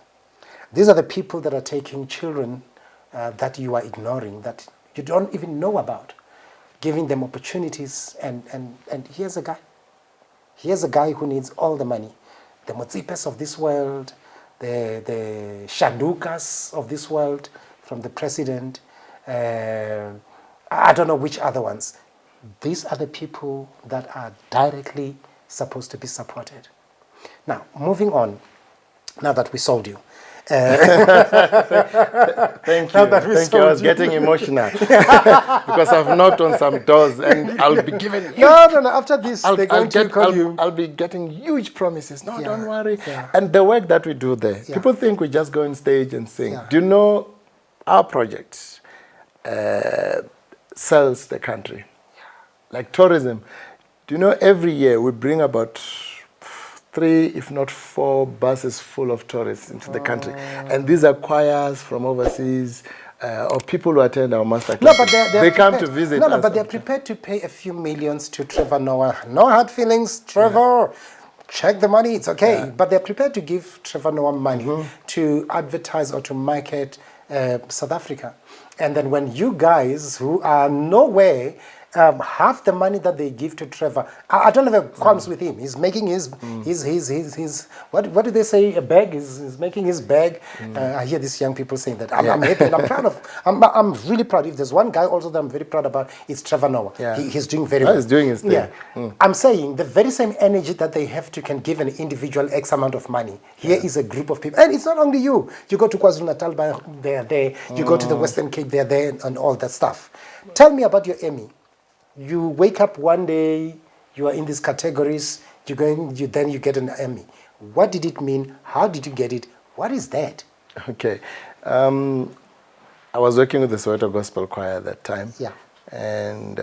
These are the people that are taking children that you are ignoring, that you don't even know about, giving them opportunities. And here's a guy. Here's a guy who needs all the money. The Motsipes of this world, the Shandukas of this world, from the president, I don't know which other ones. These are the people that are directly supposed to be supported. Now, moving on, now that we sold you. Thank you. Thank you. I was getting emotional because I've knocked on some doors and I'll be given huge, No. After this, they're going to call you. I'll be getting huge promises. No, don't worry. And the work that we do there, people think we just go on stage and sing. Do you know our project sells the country? Like tourism. Do you know every year we bring about 3, if not 4 buses full of tourists into the country. And these are choirs from overseas or people who attend our master classes. No, but they come to visit us. But they're prepared to pay a few millions to Trevor Noah. No hard feelings, Trevor. Check the money, it's okay. But they're prepared to give Trevor Noah money to advertise or to market South Africa. And then when you guys who are nowhere, half the money that they give to Trevor, I don't have a qualms with him. He's making his what do they say? A bag. He's making his bag. I hear these young people saying that. I'm happy and I'm proud of. I'm really proud. If there's one guy also that I'm very proud about, it's Trevor Noah. He's doing very well. He's doing his thing. I'm saying the very same energy that they have to can give an individual X amount of money. Here is a group of people, and it's not only you. You go to KwaZulu-Natal, they're there. You go to the Western Cape, they're there, and all that stuff. Tell me about your Emmy. You wake up one day, you are in these categories, then you get an Emmy. What did it mean? How did you get it? What is that? Okay. I was working with the Soweto Gospel Choir at that time. And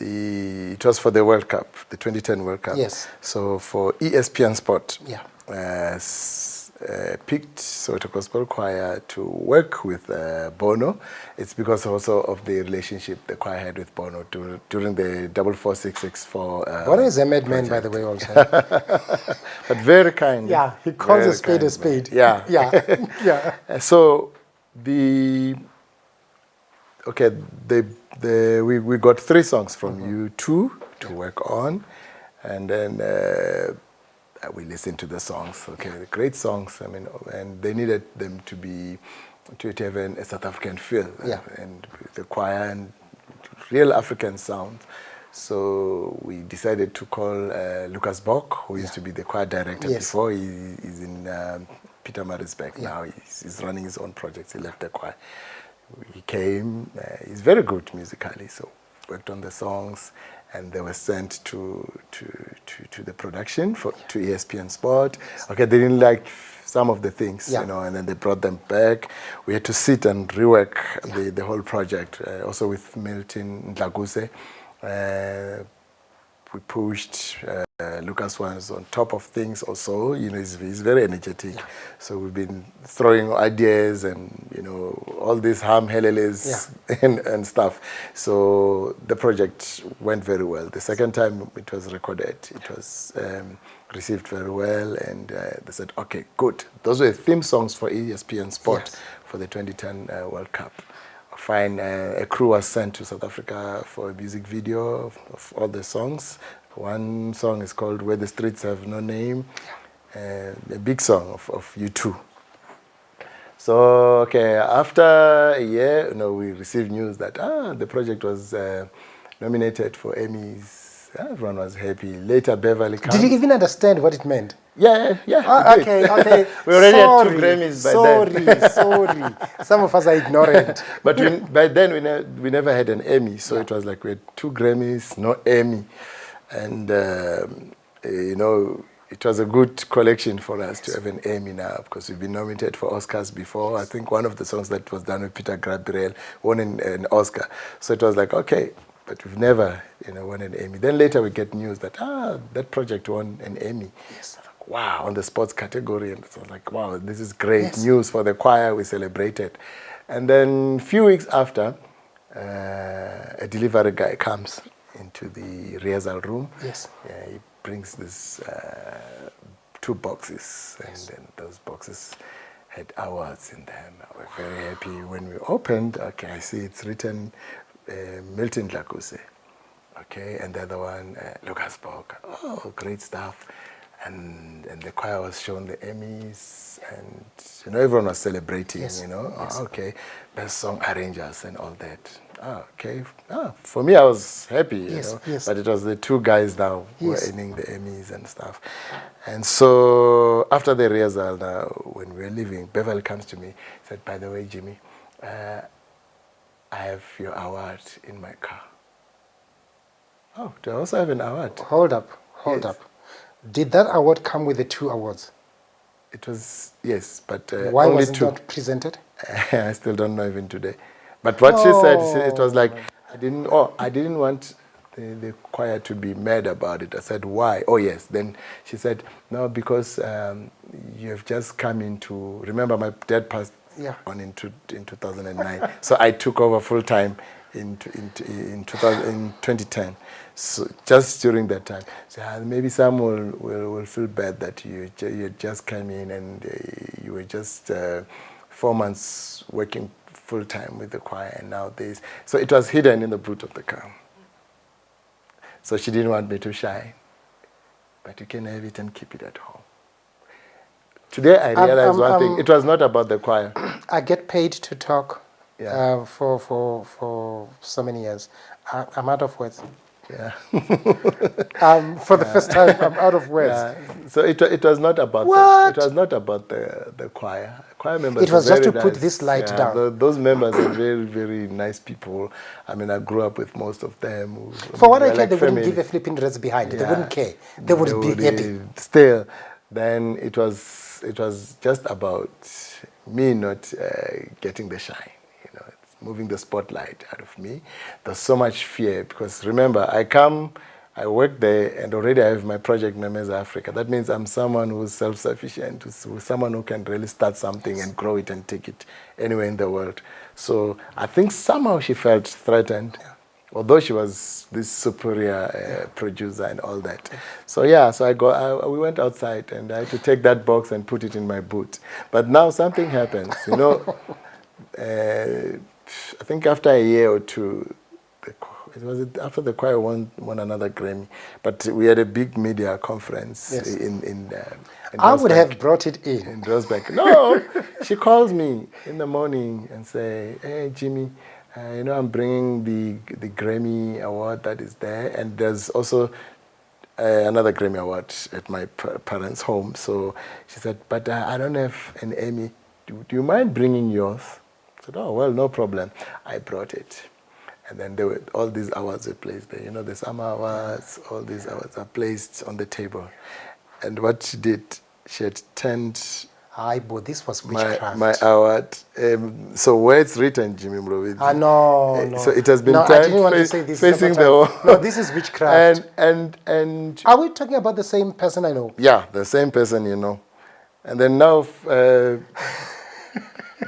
it was for the World Cup, the 2010 World Cup. So for ESPN Sport, picked Soweto Gospel Choir to work with Bono. It's because also of the relationship the choir had with Bono during the 44664. Bono is a madman, by the way, also. But very kind. He calls a spade a spade. So we got 3 songs from U2 to work on, and then we listened to the songs. The great songs. I mean, and they needed them to have a South African feel, and the choir and real African sound. So we decided to call Lucas Bock, who used to be the choir director before. He's in Pietermaritzburg now. He's running his own projects. He left the choir. He came. He's very good musically, so worked on the songs. and they were sent to the production to ESPN Sport. Okay, they didn't like some of the things, you know, and then they brought them back. We had to sit and rework the whole project, also with Milton Ndlaguse. We pushed Lucas was on top of things also, you know, he's very energetic. So we've been throwing ideas and, you know, all these heleles and stuff. So the project went very well. The second time it was recorded, it was received very well, and they said, okay, good. Those were theme songs for ESPN Sport for the 2010 World Cup. Fine, a crew was sent to South Africa for a music video of all the songs. One song is called Where the Streets Have No Name, a big song of U2. So, okay, after a year, you know, we received news that the project was nominated for Emmys. Everyone was happy. Later, Beverly comes. Did you even understand what it meant? Yeah. Okay. We already had 2 Grammys by then. Sorry. Some of us are ignorant. But by then, we never had an Emmy. So it was like we had 2 Grammys, no Emmy. And, you know, it was a good collection for us to have an Emmy now, because we've been nominated for Oscars before. I think one of the songs that was done with Peter Gabriel won an Oscar. So it was like, okay, but we've never, you know, won an Emmy. Then later we get news that, that project won an Emmy. Yes. Like, wow, on the sports category. And so I was like, wow, this is great news for the choir. We celebrated. And then a few weeks after, a delivery guy comes into the rehearsal room. Yes. He brings this 2 boxes, and then those boxes had awards in them. We were very happy when we opened. Okay, I see it's written Milton Ndlaguse. Okay, and the other one, Lucas Bock. Oh, great stuff. And the choir was shown the Emmys, and, you know, everyone was celebrating, you know. Okay, best song arrangers and all that. Okay. For me, I was happy, you know. But it was the 2 guys now who were earning the Emmys and stuff. And so after the rehearsal, now, when we were leaving, Beverly comes to me, said, by the way, Jimmy, I have your award in my car. Oh, do I also have an award? Hold up. Did that award come with the 2 awards? It was, yes, but why only wasn't 2. that presented? I still don't know even today. But what she said, it was like, I didn't want the choir to be mad about it. I said, why? Oh, yes. Then she said, no, because you have just come into, remember my dad passed on in 2009. So I took over full time in 2010. So just during that time, so maybe some will feel bad that you just came in and you were just 4 months working full time with the choir, and now this. So it was hidden in the boot of the car. So she didn't want me to shine, but you can have it and keep it at home. Today I realized one thing. It was not about the choir. I get paid to talk for so many years. I'm out of words. Yeah. For the first time, I'm out of words. So it was not about the choir. Choir members. It was just to put this light down. Those members are very, very nice people. I mean, I grew up with most of them. For what I care, they wouldn't give a flipping rest behind. They wouldn't care. They would be happy. Still, then it was just about me not getting the shine. Moving the spotlight out of me. There's so much fear, because remember, I work there, and already I have my project name as Africa. That means I'm someone who's self-sufficient, who's someone who can really start something and grow it and take it anywhere in the world. So I think somehow she felt threatened, although she was this superior producer and all that. So we went outside, and I had to take that box and put it in my boot. But now something happens, you know. I think after a year or 2, after the choir won another Grammy, but we had a big media conference in I would have brought it in Rosberg. No, she calls me in the morning and say, "Hey, Jimmy, you know, I'm bringing the Grammy award that is there, and there's also another Grammy award at my parents' home." So she said, "But I don't have an Emmy. Do you mind bringing yours?" I said, "Oh, well, no problem." I brought it. And then there were all these awards were placed there. You know, the summer awards, all these awards are placed on the table. And what she did, she had turned but this was witchcraft. my award. So where it's written, Jimmy Mulovhedzi. No. So it has been no, I didn't want to say this facing the wall. No, this is witchcraft. And are we talking about the same person I know? Yeah, the same person you know. And then now,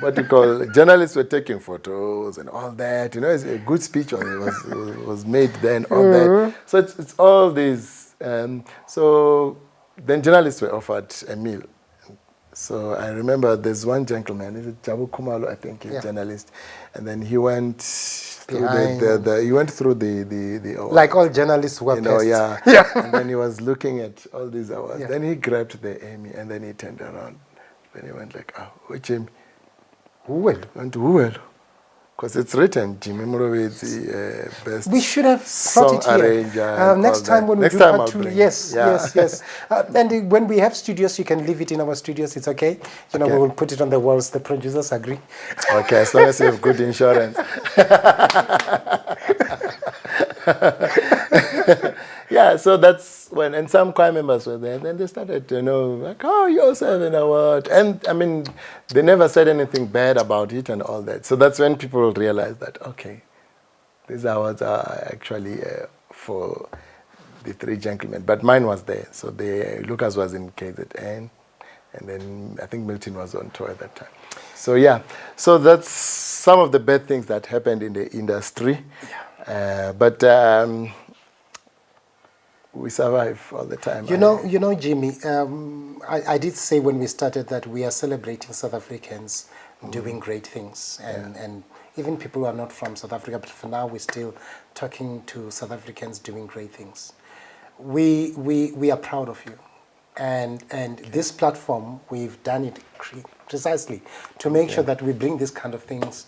what you call, journalists were taking photos and all that. You know, it's a good speech was made then, all that. So it's all these. So then journalists were offered a meal. So I remember there's one gentleman, is it Jabu Kumalo, I think, he's a journalist, and then he went through the like all journalists who are and then he was looking at all these awards. Yeah. Then he grabbed the Emmy and then he turned around. Then he went like, which Emmy? Who will? Went who will? Because it's written, Jimmy Mulovhedzi, best we should have song arranger. Next time when we do part two, yes. And when we have studios, you can leave it in our studios. It's okay. You know, we will put it on the walls. The producers agree. Okay, as long as you have good insurance. Yeah, so that's when, and some choir members were there, and then they started to know, like, you also have an award. And I mean, they never said anything bad about it and all that. So that's when people realized that, okay, these awards are actually for the three gentlemen. But mine was there. So Lucas was in KZN, and then I think Milton was on tour at that time. So yeah, so that's some of the bad things that happened in the industry. Yeah. But we survive all the time. You know, Jimmy, I did say when we started that we are celebrating South Africans doing great things, and even people who are not from South Africa, but for now we're still talking to South Africans doing great things. We are proud of you, and this platform, we've done it precisely to make sure that we bring this kind of things.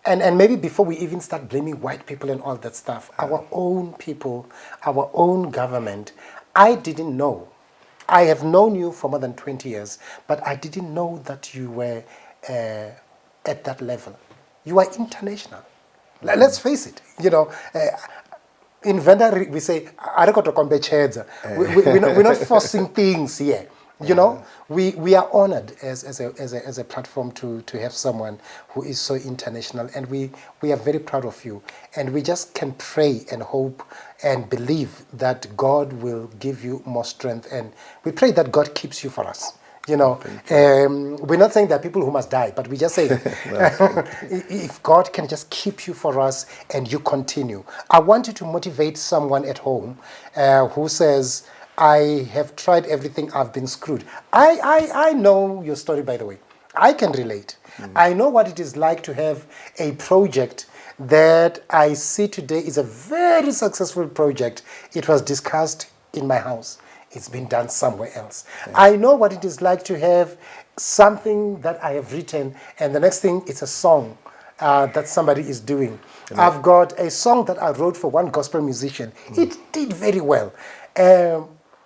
And maybe before we even start blaming white people and all that stuff, our own people, our own government, I didn't know. I have known you for more than 20 years, but I didn't know that you were at that level. You are international. Let's face it, you know. In Venda, we say, we're not forcing things here. You know, we are honored as a platform to have someone who is so international, and we are very proud of you, and we just can pray and hope and believe that God will give you more strength, and we pray that God keeps you for us. You know, we're not saying there are people who must die, but we just say if God can just keep you for us and you continue. I want you to motivate someone at home who says, I have tried everything, I've been screwed. I know your story, by the way. I can relate. I know what it is like to have a project that I see today is a very successful project. It was discussed in my house. It's been done somewhere else. I know what it is like to have something that I have written, and the next thing, it's a song that somebody is doing. I've got a song that I wrote for one gospel musician. It did very well.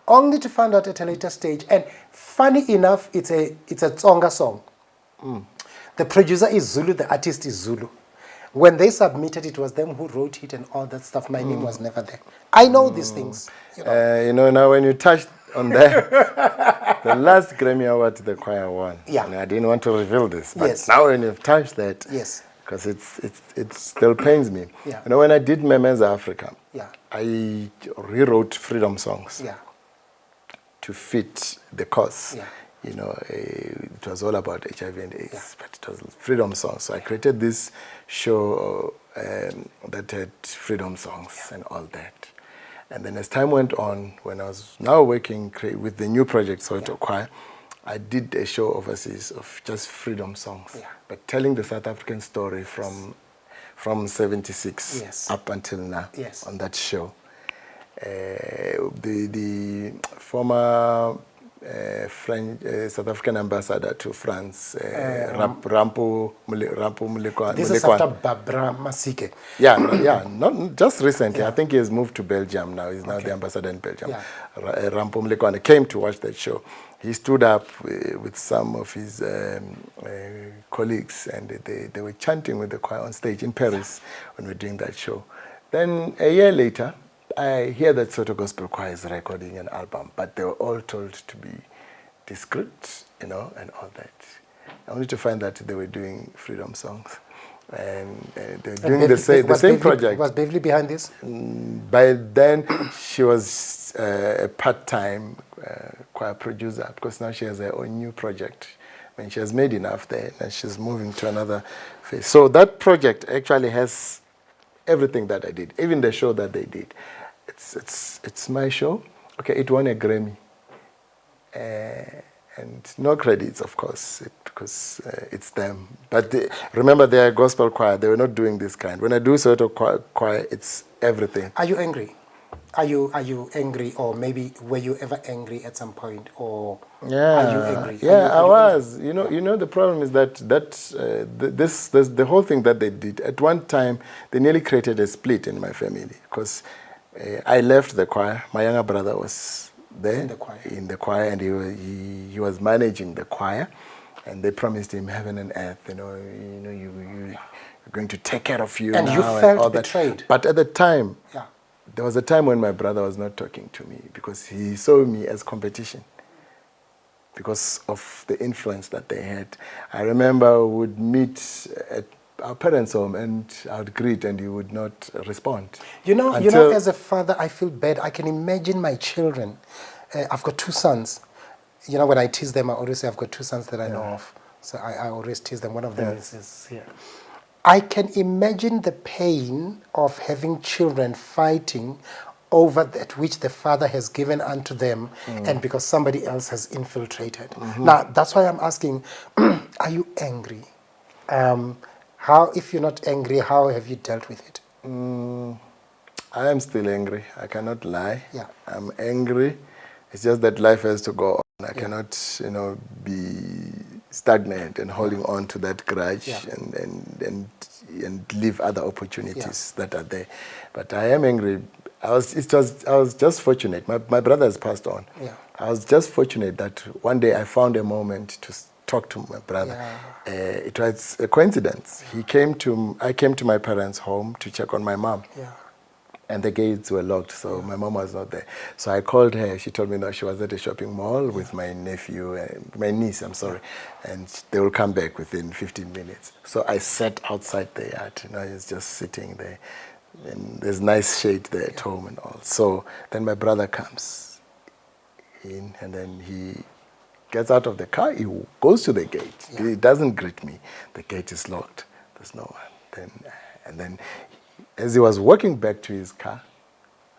Only to find out at a later stage. And funny enough, it's a Tsonga song. The producer is Zulu, the artist is Zulu. When they submitted, it was them who wrote it and all that stuff. My name was never there. I know these things. You know, now when you touched on that, the last Grammy Award the choir won. Yeah. And I didn't want to reveal this, but now when you've touched that, because it still pains me. Yeah. You know, when I did Memenza Africa, I rewrote freedom songs. Yeah. To fit the cause. Yeah. You know, it was all about HIV and AIDS, but it was freedom songs. So I created this show that had freedom songs and all that. And then as time went on, when I was now working with the new project, Soweto Choir, I did a show overseas of just freedom songs, but telling the South African story from 76 up until now on that show. The former French, South African ambassador to France, Rampo Mulekwane. This is after Barbara Masike. Yeah, not just recently. Yeah. I think he has moved to Belgium now. He's now the ambassador in Belgium. Yeah. Rampo Mulekwane came to watch that show. He stood up with some of his colleagues, and they were chanting with the choir on stage in Paris when we were doing that show. Then a year later, I hear that Soweto Gospel Choir is recording an album, but they were all told to be discreet, and all that. Only to find that they were doing freedom songs. And they were doing the same project. Was Beverly behind this? By then, she was a part-time choir producer, because now she has her own new project. I mean, she has made enough there, and she's moving to another phase. So that project actually has everything that I did, even the show that they did. It's my show. Okay, it won a Grammy. And no credits, of course, because it's them. But remember, they are a gospel choir. They were not doing this kind. When I do Soweto choir, it's everything. Are you angry? Are you angry, or maybe were you ever angry at some point, or are you angry? I was. You know, the problem is that the whole thing that they did at one time, they nearly created a split in my family, because I left the choir. My younger brother was there in the choir, and he was managing the choir, and they promised him heaven and earth. You're going to take care of you. And now you felt and all betrayed. That. But at the time, yeah. There was a time when my brother was not talking to me, because he saw me as competition because of the influence that they had. I remember we would meet at our parents' home, and I would greet, and he would not respond. You know, as a father, I feel bad. I can imagine my children. I've got two sons. When I tease them, I always say I've got two sons that I know of. So I always tease them. One of them is here. I can imagine the pain of having children fighting over that which the father has given unto them, and because somebody else has infiltrated. Now, that's why I'm asking, are you angry? If you're not angry, how have you dealt with it? I am still angry. I cannot lie. Yeah. I'm angry. It's just that life has to go on. I cannot, be stagnant and holding on to that grudge and leave other opportunities that are there. But I am angry. I was just fortunate. My brother has passed on. Yeah. I was just fortunate that one day I found a moment to talk to my brother. Yeah. It was a coincidence. I came to my parents' home to check on my mom. Yeah. And the gates were locked, so my mom was not there. So I called her. She told me that she was at a shopping mall with my niece, and they will come back within 15 minutes. So I sat outside the yard. I was just sitting there, and there's nice shade there at home and all. So then my brother comes in, and then he gets out of the car. He goes to the gate. Yeah. He doesn't greet me. The gate is locked. There's no one. Then as he was walking back to his car,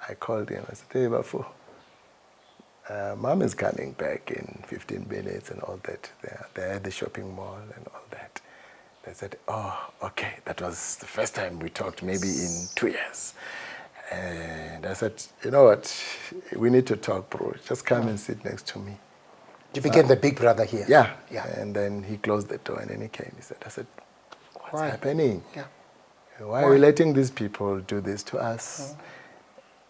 I called him. I said, "Hey, Bafu, Mom is coming back in 15 minutes and all that. They're at the shopping mall and all that." They said, "Oh, okay." That was the first time we talked, maybe in 2 years. And I said, "You know what? We need to talk, bro. Just come and sit next to me." You became the big brother here. Yeah. And then he closed the door, and then he came. I said, "What's happening? Yeah. Why are we letting these people do this to us?"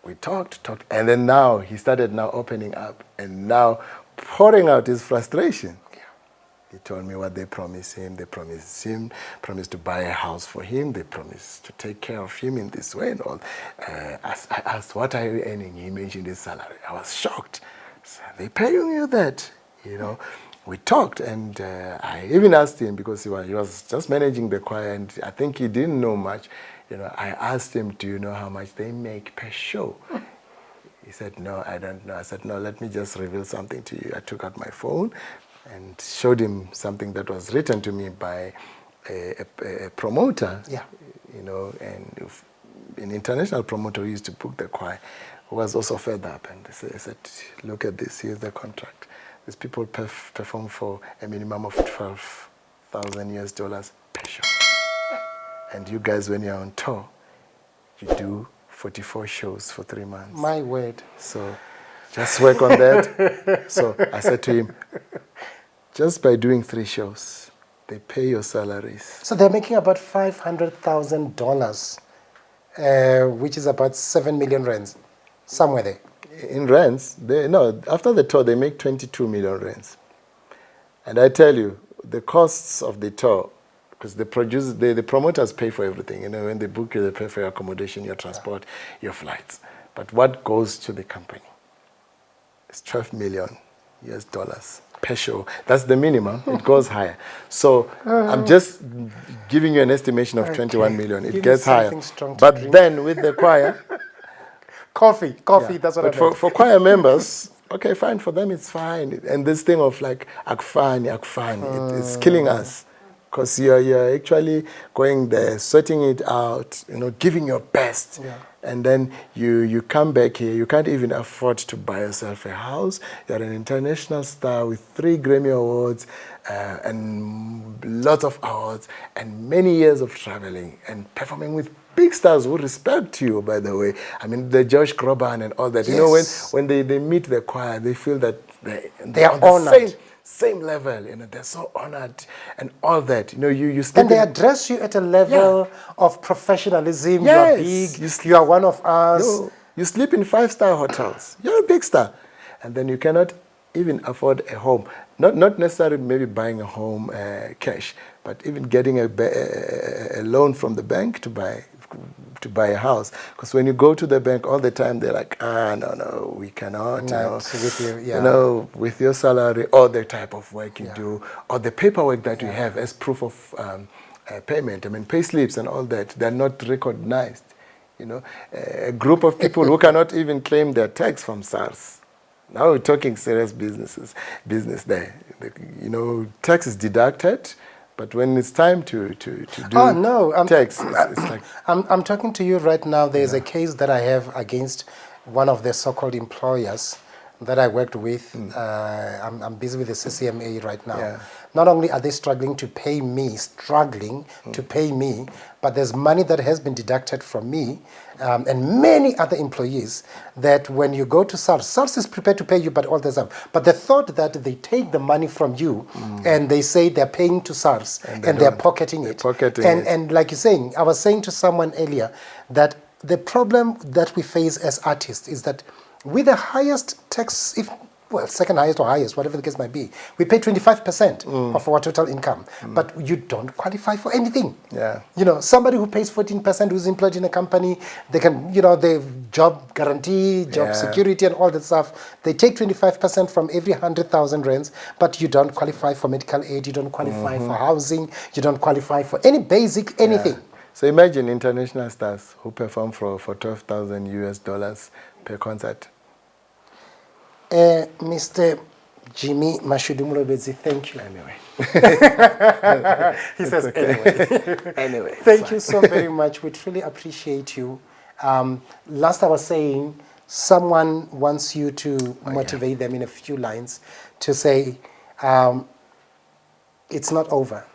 We talked, and then now he started opening up and now pouring out his frustration. Yeah. He told me what they promised him. They promised to buy a house for him. They promised to take care of him in this way and all. I asked, "What are you earning?" He mentioned his salary. I was shocked. So, "They paying you that?" We talked, and I even asked him, because he was just managing the choir, and I think he didn't know much. I asked him, "Do you know how much they make per show?" He said, "No, I don't know." I said, "No, let me just reveal something to you." I took out my phone and showed him something that was written to me by a promoter. Yeah. And an international promoter who used to book the choir, who was also fed up. And I said, "Look at this. Here's the contract. These people perform for a minimum of $12,000 per show. And you guys, when you're on tour, you do 44 shows for 3 months." My word. So Just work on that. So I said to him, just by doing 3 shows, they pay your salaries. So they're making about $500,000, which is about 7 million rands, somewhere there. In rands, after the tour, they make 22 million rands. And I tell you, the costs of the tour, because the promoters pay for everything. When they book you, they pay for your accommodation, your transport, your flights. But what goes to the company is $12 million per show. That's the minimum. It goes higher. So I'm just giving you an estimation of 21 million. It gets higher. But then with the choir... Coffee, that's what I meant. But for choir members, okay, fine, for them it's fine. And this thing of like, akfani, it's killing us. Because you're actually going there, sweating it out, giving your best. Yeah. And then you come back here, you can't even afford to buy yourself a house. You're an international star with 3 Grammy Awards and lots of awards and many years of traveling and performing with big stars who respect you, by the way. I mean, the Josh Groban and all that. Yes. When they meet the choir, they feel that they are honored. Same level, they're so honored and all that. You and they address you at a level of professionalism. Yes. You are big, you are one of us. You sleep in 5-star hotels. You're a big star. And then you cannot even afford a home. Not necessarily maybe buying a home cash, but even getting a loan from the bank to buy a house. Because when you go to the bank all the time, they're like, no, we cannot. With your salary or the type of work you do, or the paperwork that you have as proof of payment. I mean, pay slips and all that, they're not recognized. A group of people who cannot even claim their tax from SARS. Now we're talking serious business there. Tax is deducted. But when it's time to do tax, it's like... I'm talking to you right now. There's a case that I have against one of the so-called employers that I worked with. I'm busy with the CCMA right now. Yeah. Not only are they struggling to pay me, but there's money that has been deducted from me and many other employees that when you go to SARS is prepared to pay you, but all this stuff. But the thought that they take the money from you and they say they're paying to SARS and they're pocketing it. And like you're saying, I was saying to someone earlier that the problem that we face as artists is that with the highest tax, second highest or highest, whatever the case might be, we pay 25% of our total income, but you don't qualify for anything. Yeah. Somebody who pays 14% who's employed in a company, they can, the job guarantee, job security and all that stuff, they take 25% from every 100,000 rands, but you don't qualify for medical aid, you don't qualify for housing, you don't qualify for any basic anything. So imagine international stars who perform for $12,000 per concert. Mr. Jimmy Mashudu Mulovhedzi, thank you. Anyway. He says anyway. Anyway. Thank you so very much. We truly appreciate you. Last I was saying, someone wants you to motivate them in a few lines to say, it's not over.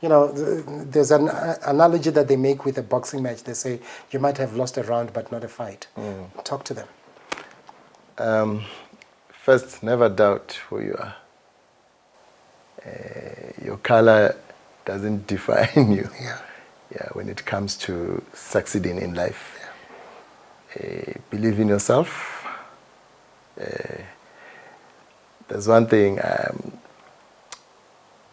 There's an analogy that they make with a boxing match. They say, you might have lost a round, but not a fight. Talk to them. First, never doubt who you are. Your color doesn't define you. When it comes to succeeding in life. Believe in yourself. There's one thing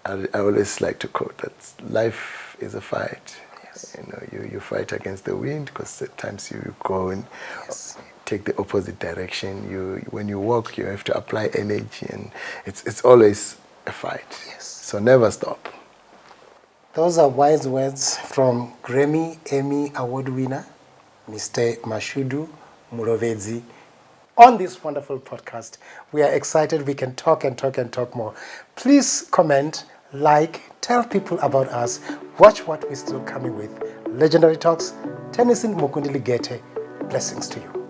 I always like to quote, that life is a fight. Yes. You fight against the wind, because at times you go and take the opposite direction. When you walk, you have to apply energy, and it's always a fight. Yes. So never stop. Those are wise words from Grammy Emmy Award winner, Mr. Mashudu Mulovhedzi. On this wonderful podcast, we are excited we can talk and talk and talk more. Please comment, like, tell people about us, watch what we're still coming with. Legendary Talks, Tennyson Ligete. Blessings to you.